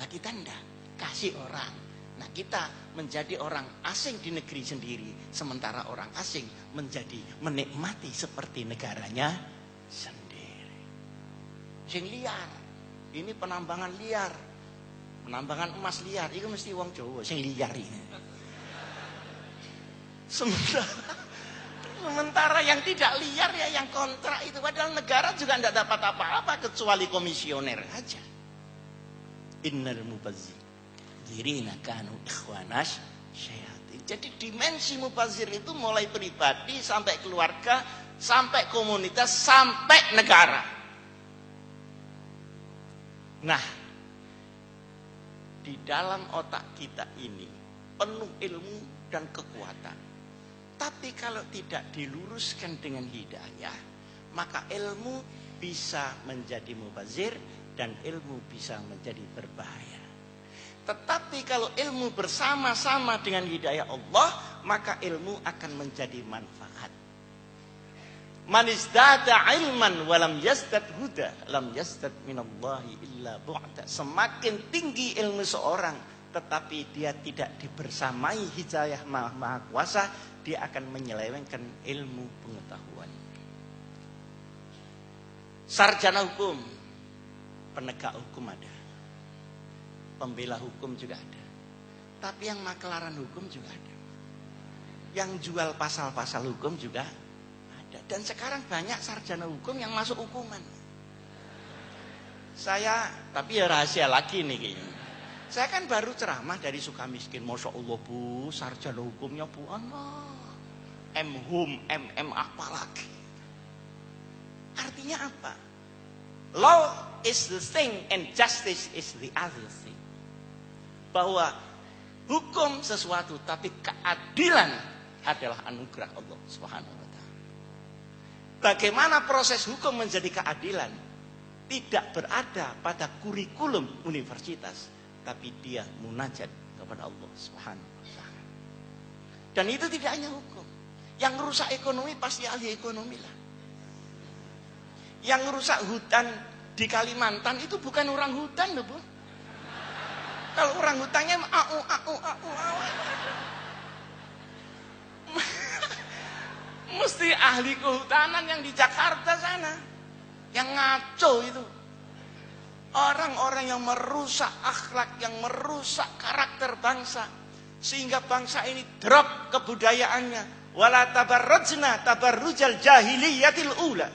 Speaker 3: Nah kita enggak, kasih orang. Nah kita menjadi orang asing di negeri sendiri. Sementara orang asing menjadi menikmati seperti negaranya sendiri. Sing liar. Ini penambangan liar. Penambangan emas liar. Itu mesti wong Jawa. Sing liar ini. Sementara yang tidak liar ya yang kontrak itu. Padahal negara juga tidak dapat apa-apa. Kecuali komisioner aja. Innal mubazzir Dirina kanu ikhwanas syayatin. Jadi dimensi mubazir itu mulai pribadi sampai keluarga, sampai komunitas, sampai negara. Nah, di dalam otak kita ini penuh ilmu dan kekuatan. Tapi kalau tidak diluruskan dengan hidayah, maka ilmu bisa menjadi mubazir dan ilmu bisa menjadi berbahaya. Tetapi kalau ilmu bersama-sama dengan hidayah Allah, maka ilmu akan menjadi manfaat. Man izdada ilman walam yazdad huda, lam yazdad minallahi illa bu'da. Semakin tinggi ilmu seorang, tetapi dia tidak dibersamai hidayah Maha Kuasa, dia akan menyelewengkan ilmu pengetahuan. Sarjana hukum, penegak hukum ada, pembela hukum juga ada, tapi yang makelaran hukum juga ada, yang jual pasal-pasal hukum juga ada. Dan sekarang banyak sarjana hukum yang masuk hukuman. Saya, tapi ya rahasia lagi nih kayaknya. Saya kan baru ceramah dari Sukamiskin, Masya Allah Bu, sarjana hukumnya Bu, Allah, M.Hum, MM apa lagi. Artinya apa? Law is the thing and justice is the other thing. Bahwa hukum sesuatu, tapi keadilan adalah anugerah Allah Subhanahu wa ta'ala. Bagaimana proses hukum menjadi keadilan? Tidak berada pada kurikulum universitas, tapi dia munajat kepada Allah Subhanahu wa ta'ala. Dan itu tidak hanya hukum. Yang rusak ekonomi pasti ahli ekonomi lah. Yang rusak hutan di Kalimantan itu bukan orang hutan loh Bu. Kalau orang hutannya au. Mesti ahli kehutanan yang di Jakarta sana, yang ngaco itu. Orang-orang yang merusak akhlak, yang merusak karakter bangsa, sehingga bangsa ini drop kebudayaannya. Wala tabarrujna tabarrujal jahiliyatil ula.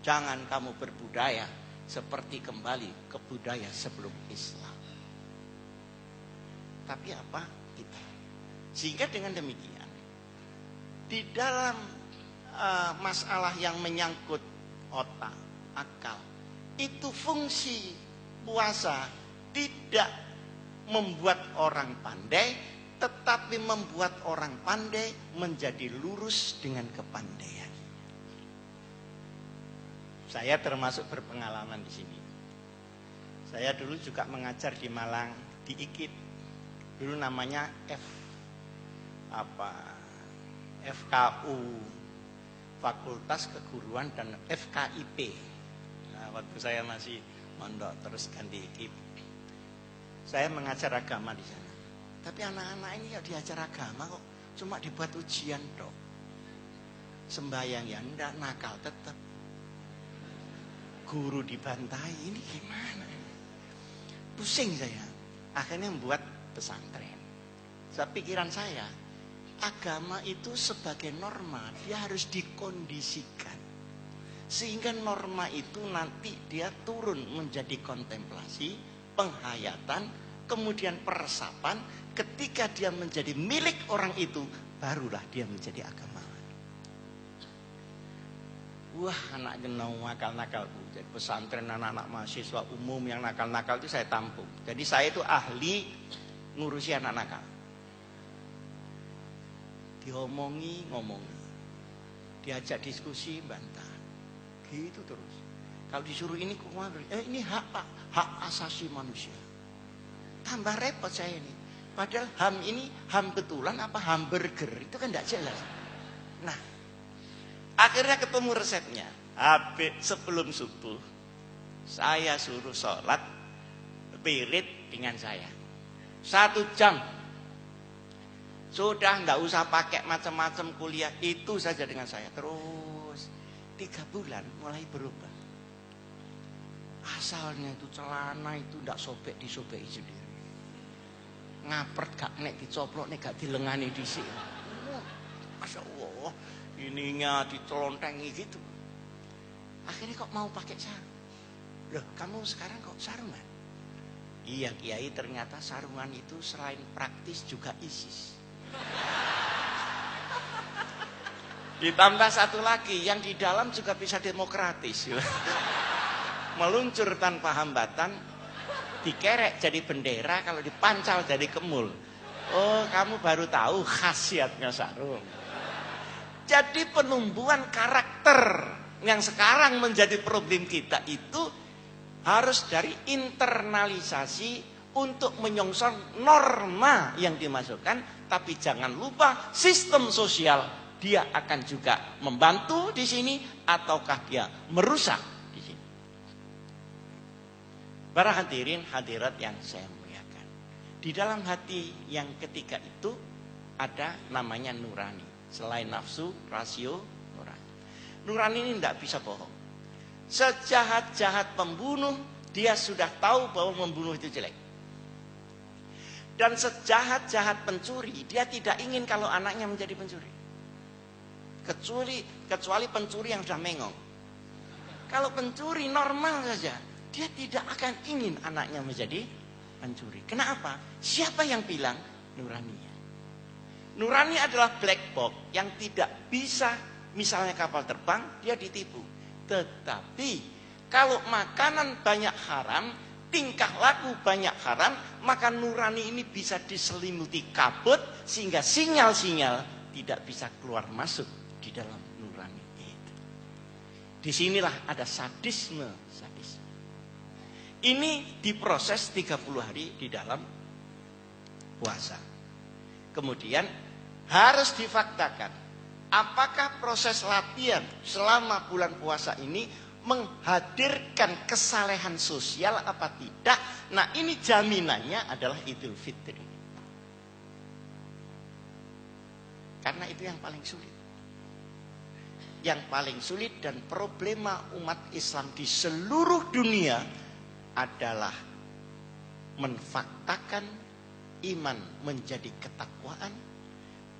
Speaker 3: Jangan kamu berbudaya seperti kembali ke budaya sebelum Islam. Tapi apa kita? Sehingga dengan demikian, di dalam masalah yang menyangkut otak, akal, itu fungsi puasa tidak membuat orang pandai, tetapi membuat orang pandai menjadi lurus dengan kepandaian. Saya termasuk berpengalaman di sini. Saya dulu juga mengajar di Malang, di IKIP. Dulu namanya FKU, Fakultas Keguruan dan FKIP. Nah, waktu saya masih mondok terus ganti IKIP. Saya mengajar agama di sana. Tapi anak-anak ini ya diajar agama kok cuma dibuat ujian dok. Sembahyang ya enggak, nakal tetap. Guru dibantai, ini gimana? Pusing saya. Akhirnya membuat pesantren. Pikiran saya, agama itu sebagai norma, dia harus dikondisikan. Sehingga norma itu nanti dia turun menjadi kontemplasi, penghayatan, kemudian peresapan. Ketika dia menjadi milik orang itu, barulah dia menjadi agamawan. Wah, anak jenau nakal-nakal. Jadi pesantren anak-anak mahasiswa umum yang nakal-nakal itu saya tampung. Jadi saya itu ahli ngurusi anak nakal. Diomongi, ngomongi. Diajak diskusi, bantah. Gitu terus. Kalau disuruh ini, ini hak Pak, hak asasi manusia. Tambah repot saya ini. Padahal HAM ini HAM betulan apa hamburger, itu kan tidak jelas. Nah, akhirnya ketemu resepnya. Habis sebelum subuh, saya suruh sholat wirid dengan saya 1 jam. Sudah nggak usah pakai macam-macam kuliah, itu saja dengan saya. Terus 3 bulan mulai berubah. Asalnya itu celana itu nggak sobek disobeki sendiri. Ngapret gak nek dicoplok nek gak dilengani dhisik. Masya Allah, ininya dicelontengi gitu. Akhirnya kok mau pakai sarung. Loh, kamu sekarang kok sarungan? Iya Kiai, ternyata sarungan itu selain praktis juga ISIS. Ditambah satu lagi, yang di dalam juga bisa demokratis. Meluncur tanpa hambatan, dikerek jadi bendera, kalau dipancal jadi kemul. Oh, kamu baru tahu khasiatnya sarung. Jadi penumbuhan karakter yang sekarang menjadi problem kita itu harus dari internalisasi untuk menyongsong norma yang dimasukkan, tapi jangan lupa sistem sosial dia akan juga membantu di sini ataukah dia merusak di sini. Para hadirin hadirat yang saya muliakan, di dalam hati yang ketiga itu ada namanya nurani. Selain nafsu, rasio, nurani. Nurani ini tidak bisa bohong. Sejahat-jahat pembunuh, dia sudah tahu bahwa membunuh itu jelek. Dan sejahat-jahat pencuri, dia tidak ingin kalau anaknya menjadi pencuri. Kecuali pencuri yang sudah mengong. Kalau pencuri normal saja, dia tidak akan ingin anaknya menjadi pencuri. Kenapa? Siapa yang bilang? Nuraninya. Nurani adalah black box yang tidak bisa, misalnya kapal terbang, dia ditipu. Tetapi kalau makanan banyak haram, tingkah laku banyak haram, maka nurani ini bisa diselimuti kabut sehingga sinyal-sinyal tidak bisa keluar masuk di dalam nurani itu. Disinilah ada sadisme. Ini diproses 30 hari di dalam puasa. Kemudian harus difaktakan apakah proses latihan selama bulan puasa ini menghadirkan kesalehan sosial apa tidak. Nah, ini jaminannya adalah Idul Fitri. Karena itu yang paling sulit. Yang paling sulit dan problema umat Islam di seluruh dunia adalah menfaktakan iman menjadi ketakwaan,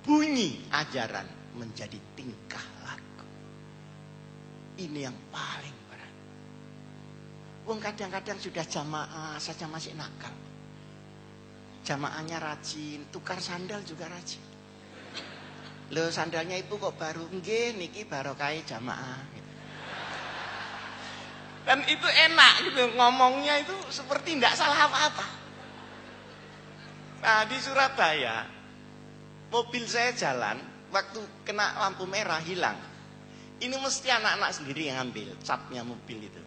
Speaker 3: bunyi ajaran menjadi tingkah laku. Ini yang paling berat. Wong kadang-kadang sudah jamaah saja masih nakal. Jamaahnya rajin, tukar sandal juga rajin. Loh, sandalnya ibu kok baru? Nggih, niki barokai jamaah. Dan itu enak gitu, ngomongnya itu seperti tidak salah apa-apa. Nah, di Surabaya, mobil saya jalan, waktu kena lampu merah hilang. Ini mesti anak-anak sendiri yang ambil capnya mobil itu.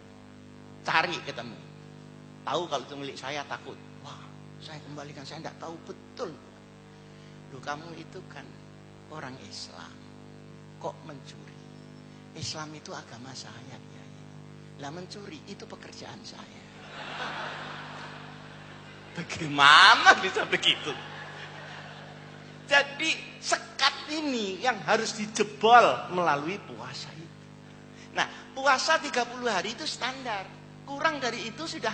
Speaker 3: Cari ketemu. Tahu kalau itu milik saya, takut. Wah, saya kembalikan, saya tidak tahu betul. Loh, kamu itu kan orang Islam, kok mencuri? Islam itu agama saya, ya. Lah, mencuri itu pekerjaan saya. Bagaimana bisa begitu? Jadi sekat ini yang harus dijebol melalui puasa itu. Nah, puasa 30 hari itu standar. Kurang dari itu sudah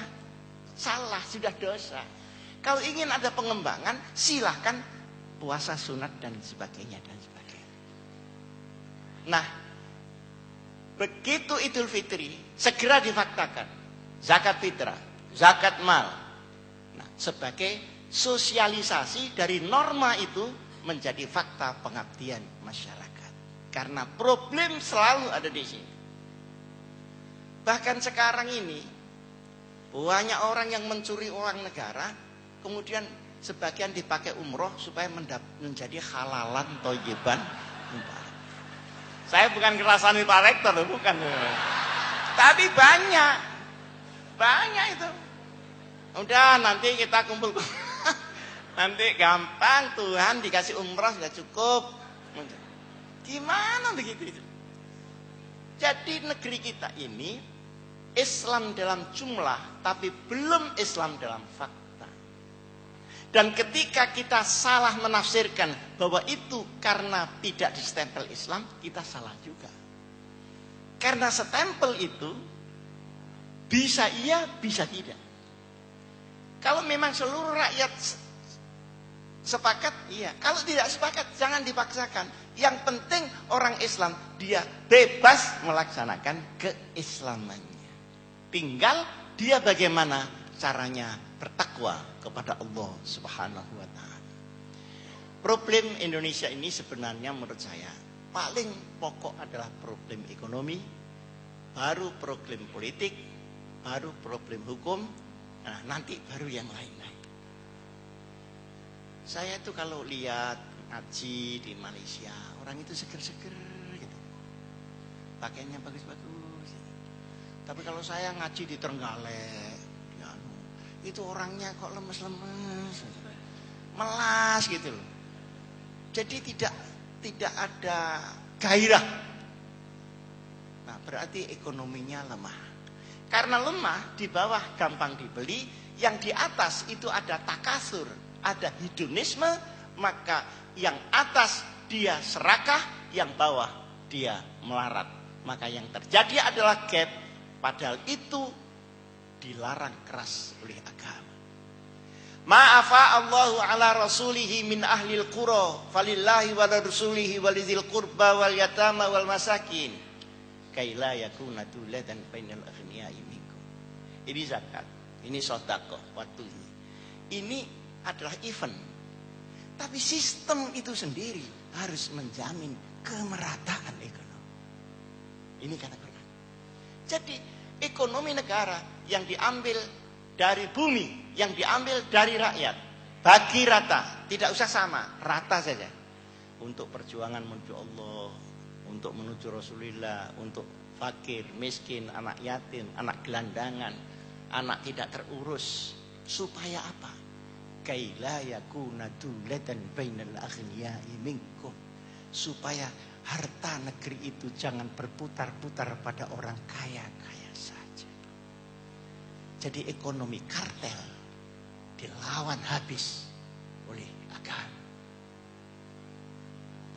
Speaker 3: salah, sudah dosa. Kalau ingin ada pengembangan, silahkan puasa sunat dan sebagainya dan sebagainya. Nah, begitu Idul Fitri, segera difaktakan zakat fitrah, zakat mal. Nah, sebagai sosialisasi dari norma itu menjadi fakta pengabdian masyarakat. Karena problem selalu ada di sini. Bahkan sekarang ini banyak orang yang mencuri uang negara, kemudian sebagian dipakai umroh supaya menjadi halalan thayyiban. Saya bukan kerasani Pak Rektor, bukan. Tapi banyak itu. Udah, nanti kita kumpul. Nanti gampang, Tuhan dikasih umrah sudah cukup. Gimana begitu itu? Jadi negeri kita ini Islam dalam jumlah, tapi belum Islam dalam fakta. Dan ketika kita salah menafsirkan bahwa itu karena tidak distempel Islam, kita salah juga. Karena stempel itu bisa iya, bisa tidak. Kalau memang seluruh rakyat sepakat, iya. Kalau tidak sepakat, jangan dipaksakan. Yang penting orang Islam, dia bebas melaksanakan keislamannya. Tinggal dia bagaimana caranya bertakwa kepada Allah Subhanahu wa ta'ala. Problem Indonesia ini sebenarnya menurut saya paling pokok adalah problem ekonomi, baru problem politik, baru problem hukum, nah nanti baru yang lain-lain. Saya tuh kalau lihat ngaji di Malaysia, orang itu seger-seger gitu. Pakaiannya bagus-bagus. Tapi kalau saya ngaji di Trenggalek, itu orangnya kok lemes-lemes, melas gitu loh. Jadi tidak ada gairah. Nah, berarti ekonominya lemah. Karena lemah, di bawah gampang dibeli, yang di atas itu ada takasur, ada hedonisme, maka yang atas dia serakah, yang bawah dia melarat. Maka yang terjadi adalah gap, padahal itu dilarang keras oleh agama. Ma'afa Allahu ala rasulihi min ahlil qura falillahi wa rasulihi walidhil qurba wal yatama wal masakin kaila yakuna dulatan bainal aghniya'i minkum. Ini zakat, ini sedekah waktu ini. Ini adalah event. Tapi sistem itu sendiri harus menjamin kemerataan ekonomi. Ini kata Quran. Jadi ekonomi negara yang diambil dari bumi, yang diambil dari rakyat, bagi rata, tidak usah sama, rata saja. Untuk perjuangan menuju Allah, untuk menuju Rasulullah, untuk fakir, miskin, anak yatim, anak gelandangan, anak tidak terurus. Supaya apa? Kaila yakuna dulatan bainal aghniya'i minkum. Supaya harta negeri itu jangan berputar-putar pada orang kaya-kaya saja. Jadi ekonomi kartel dilawan habis oleh agama.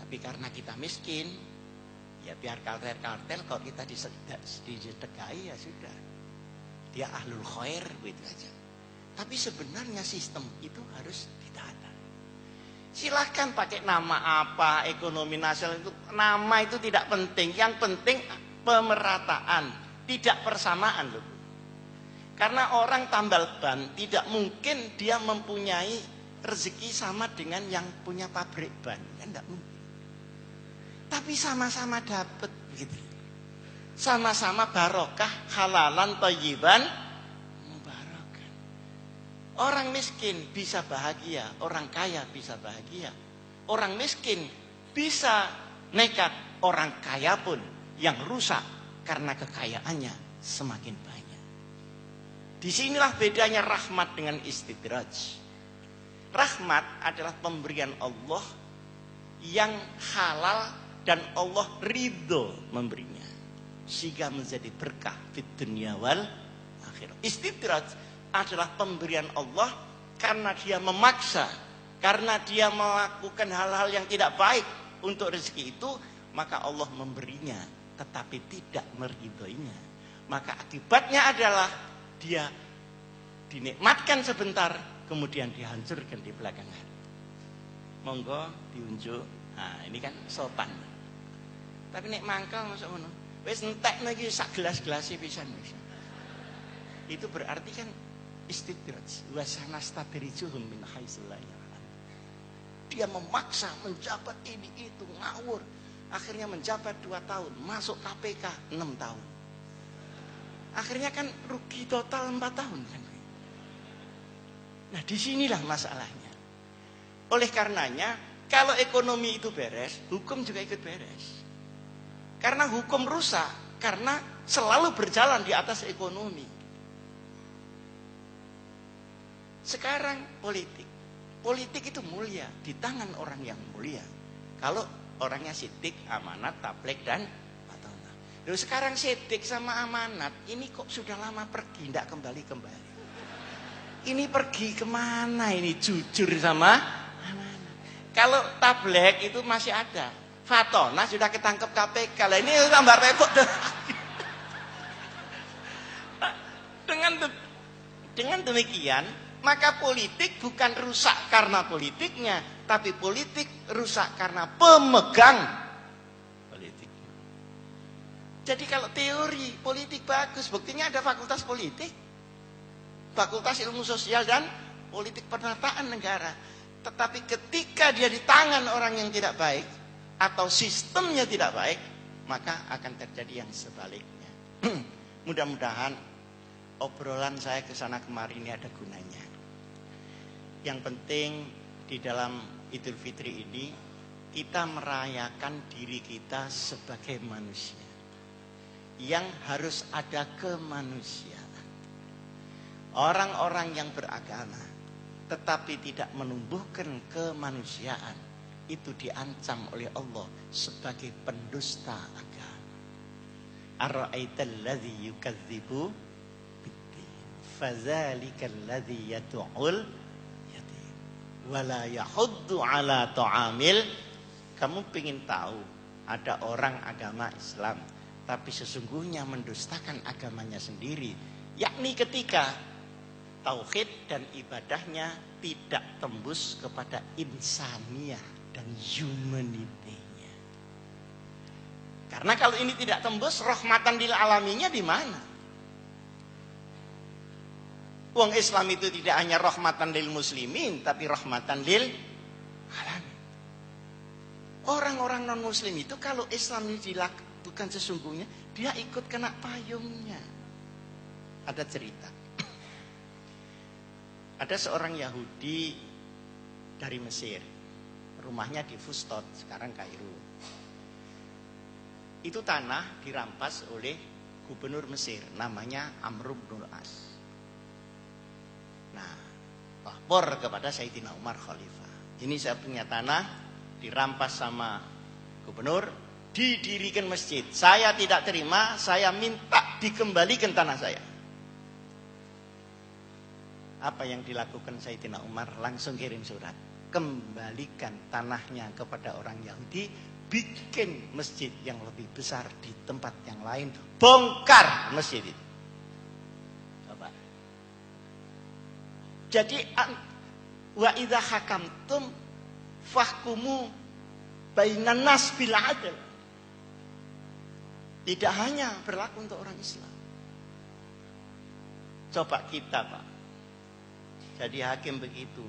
Speaker 3: Tapi karena kita miskin, ya biar kartel-kartel, kalau kita disedekahi ya sudah. Dia ahlul khair begitu aja. Tapi sebenarnya sistem itu harus ditata. Silahkan pakai nama apa, ekonomi nasional itu, nama itu tidak penting. Yang penting pemerataan, tidak persamaan loh. Karena orang tambal ban tidak mungkin dia mempunyai rezeki sama dengan yang punya pabrik ban, kan tidak mungkin. Tapi sama-sama dapat begitu. Sama-sama barokah, halalan, thayyiban, mubarakah. Orang miskin bisa bahagia, orang kaya bisa bahagia. Orang miskin bisa nekat, orang kaya pun yang rusak karena kekayaannya semakin banyak. Disinilah bedanya rahmat dengan istidraj. Rahmat adalah pemberian Allah yang halal dan Allah ridho memberinya, sehingga menjadi berkah di dunia wal akhirat. Istidraj adalah pemberian Allah karena dia memaksa, karena dia melakukan hal-hal yang tidak baik untuk rezeki itu, maka Allah memberinya tetapi tidak meridhoinya. Maka akibatnya adalah dia dinikmatkan sebentar, kemudian dihancurkan di belakang hari. Monggo diunjuk. Nah, ini kan sopan. Tapi nek mangkal masuk ngono. Wis entekno iki sak gelas-gelase pisan. Itu berarti kan istidraj. Wa sanastadrijuhum min haitsu la ya'lamun. Dia memaksa menjabat ini itu ngawur. Akhirnya menjabat 2 tahun, masuk KPK 6 tahun. Akhirnya kan rugi total 4 tahun kan. Nah, disinilah masalahnya. Oleh karenanya, kalau ekonomi itu beres, hukum juga ikut beres. Karena hukum rusak, karena selalu berjalan di atas ekonomi. Sekarang politik. Politik itu mulia, di tangan orang yang mulia. Kalau orangnya sidik, amanat, tablek, dan patona. Lalu sekarang sidik sama amanat, ini kok sudah lama pergi, tidak kembali-kembali. Ini pergi kemana ini, jujur sama amanat. Kalau tablek itu masih ada. Fatona sudah ketangkep KPK. Lah ini tambah repot. Dengan demikian, maka politik bukan rusak karena politiknya, tapi politik rusak karena pemegang politik. Jadi kalau teori politik bagus, buktinya ada fakultas politik, fakultas ilmu sosial dan politik penataan negara. Tetapi ketika dia di tangan orang yang tidak baik, atau sistemnya tidak baik, maka akan terjadi yang sebaliknya. Mudah-mudahan obrolan saya ke sana kemari ini ada gunanya. Yang penting di dalam Idul Fitri ini kita merayakan diri kita sebagai manusia yang harus ada kemanusiaan. Orang-orang yang beragama tetapi tidak menumbuhkan kemanusiaan, itu diancam oleh Allah sebagai pendusta agama. Ara'aital ladzi yukadzibu biddin, fadzalikal ladzi yad'ul yatim wala yahuddu ala ta'amil. Kamu ingin tahu ada orang agama Islam tapi sesungguhnya mendustakan agamanya sendiri, yakni ketika tauhid dan ibadahnya tidak tembus kepada insaniah dan humanity-nya. Karena kalau ini tidak tembus, rahmatan lil alaminya di mana? Wong Islam itu tidak hanya rahmatan lil muslimin, tapi rahmatan lil alamin. Orang-orang non muslim itu kalau Islam ini dilakukan sesungguhnya, dia ikut kena payungnya. Ada cerita. Ada seorang Yahudi dari Mesir, rumahnya di Fustot, sekarang Kairo. Itu tanah dirampas oleh gubernur Mesir, namanya Amr bin As. Nah, lapor kepada Sayyidina Umar Khalifah. Ini saya punya tanah, dirampas sama gubernur, didirikan masjid. Saya tidak terima, saya minta dikembalikan tanah saya. Apa yang dilakukan Sayyidina Umar? Langsung kirim surat, kembalikan tanahnya kepada orang Yahudi, bikin masjid yang lebih besar di tempat yang lain, bongkar masjid itu. Coba. Jadi wa idza hakamtum fahkumu bainan nas bil adl. Tidak hanya berlaku untuk orang Islam. Coba kita, Pak, jadi hakim begitu,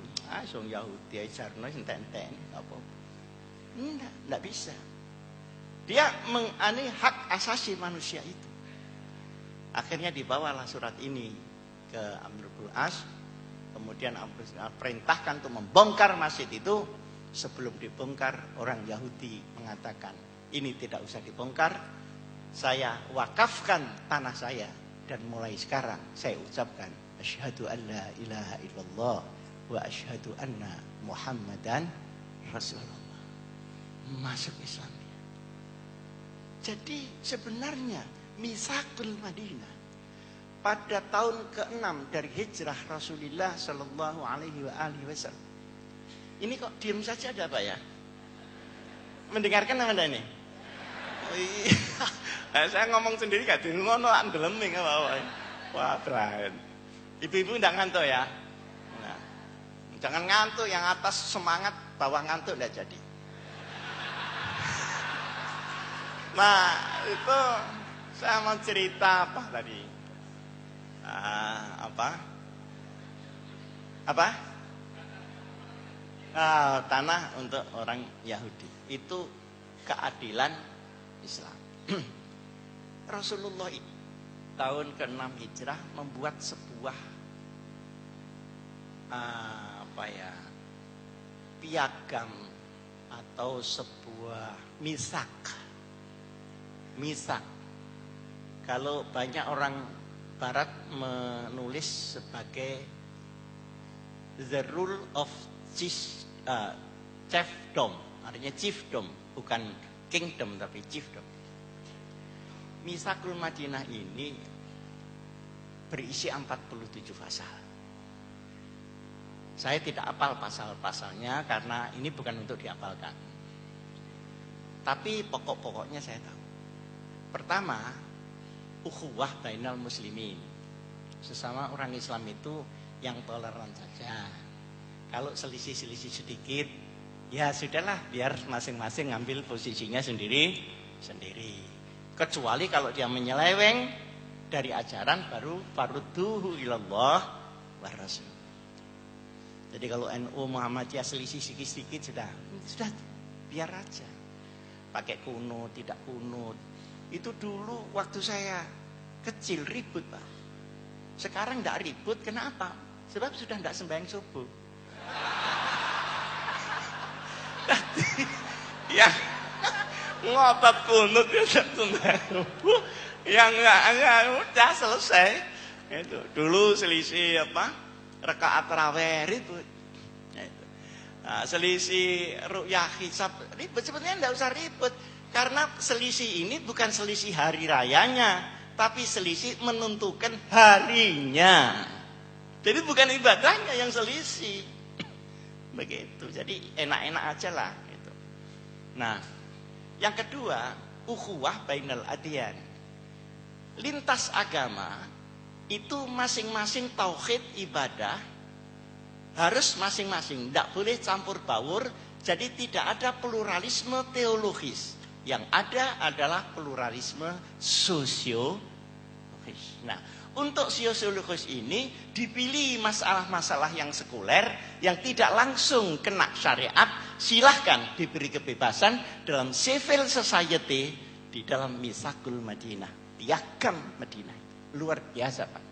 Speaker 3: song Yahudi ajarno enten-enten apa? Enggak bisa. Dia mengani hak asasi manusia itu. Akhirnya dibawalah surat ini ke Amr bin As. Kemudian Amr bin As perintahkan untuk membongkar masjid itu. Sebelum dibongkar, orang Yahudi mengatakan, ini tidak usah dibongkar, saya wakafkan tanah saya, dan mulai sekarang saya ucapkan asyhadu an la ilaha illallah wa asyhadu anna Muhammadan Rasulullah. Masuk Islam. Jadi sebenarnya Mitsaqul Madinah pada tahun ke-6 dari hijrah Rasulullah sallallahu alaihi wasallam. Ini kok diam saja ada apa ya? Mendengarkan Anda ini? Oh iya. Saya ngomong sendiri gak ngono andeleming apa-apa. Wah, keren. Ibu-ibu enggak ngantuk ya? Nah, jangan ngantuk, yang atas semangat, bawah ngantuk enggak jadi. Nah, itu saya mau cerita apa tadi? Tanah untuk orang Yahudi. Itu keadilan Islam. Rasulullah tahun ke-6 hijrah membuat sebuah piagam atau sebuah misak. Kalau banyak orang barat menulis sebagai the rule of chiefdom, artinya chiefdom, bukan kingdom tapi chiefdom. Mitsaqul Madinah ini berisi 47 pasal. Saya tidak hafal pasal-pasalnya karena ini bukan untuk dihafalkan. Tapi pokok-pokoknya saya tahu. Pertama, ukhuwah bainal muslimin. Sesama orang Islam itu yang toleran saja. Kalau selisih-selisih sedikit, ya sudahlah, biar masing-masing ngambil posisinya sendiri-sendiri. Kecuali kalau dia menyeleweng dari ajaran, baru farudduhu ilallah wa rasul. Jadi kalau NU Muhammadiyah selisih sedikit-sedikit sudah biar aja. Pakai kunut, tidak kunut. Itu dulu waktu saya kecil ribut, Pak. Sekarang tidak ribut, kenapa? Sebab sudah tidak sembahyang subuh. Yang ngotot kunut ya sembahyang subuh. Yang enggak udah selesai. Itu dulu selisih apa? Rakaat tarawih itu. Itu. Nah, selisih ru'yah hisab ribet, sebenarnya enggak usah ribet karena selisih ini bukan selisih hari rayanya, tapi selisih menentukan harinya. Jadi bukan ibadahnya yang selisih. Begitu. Jadi enak-enak aja lah gitu. Nah, yang kedua, ukhuwah bainal adyan. Lintas agama itu masing-masing tauhid ibadah harus masing-masing, tidak boleh campur baur. Jadi tidak ada pluralisme teologis. Yang ada adalah pluralisme sosiologis. Nah, untuk sosiologis ini dipilih masalah-masalah yang sekuler, yang tidak langsung kena syariat, silahkan diberi kebebasan dalam civil society di dalam Mitsaqul Madinah, Piagam Madinah. Luar biasa, Pak.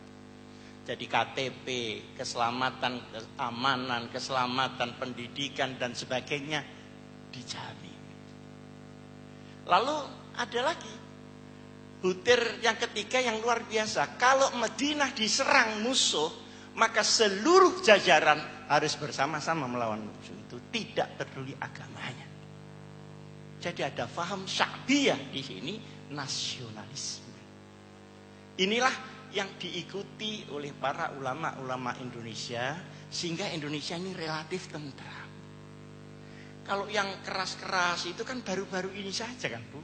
Speaker 3: Jadi KTP, keselamatan, keamanan, keselamatan, pendidikan dan sebagainya dijamin. Lalu ada lagi butir yang ketiga yang luar biasa. Kalau Madinah diserang musuh, maka seluruh jajaran harus bersama-sama melawan musuh itu, tidak peduli agamanya. Jadi ada faham sya'biyah di sini, nasionalisme. Inilah yang diikuti oleh para ulama-ulama Indonesia sehingga Indonesia ini relatif tentram. Kalau yang keras-keras itu kan baru-baru ini saja kan, Bu.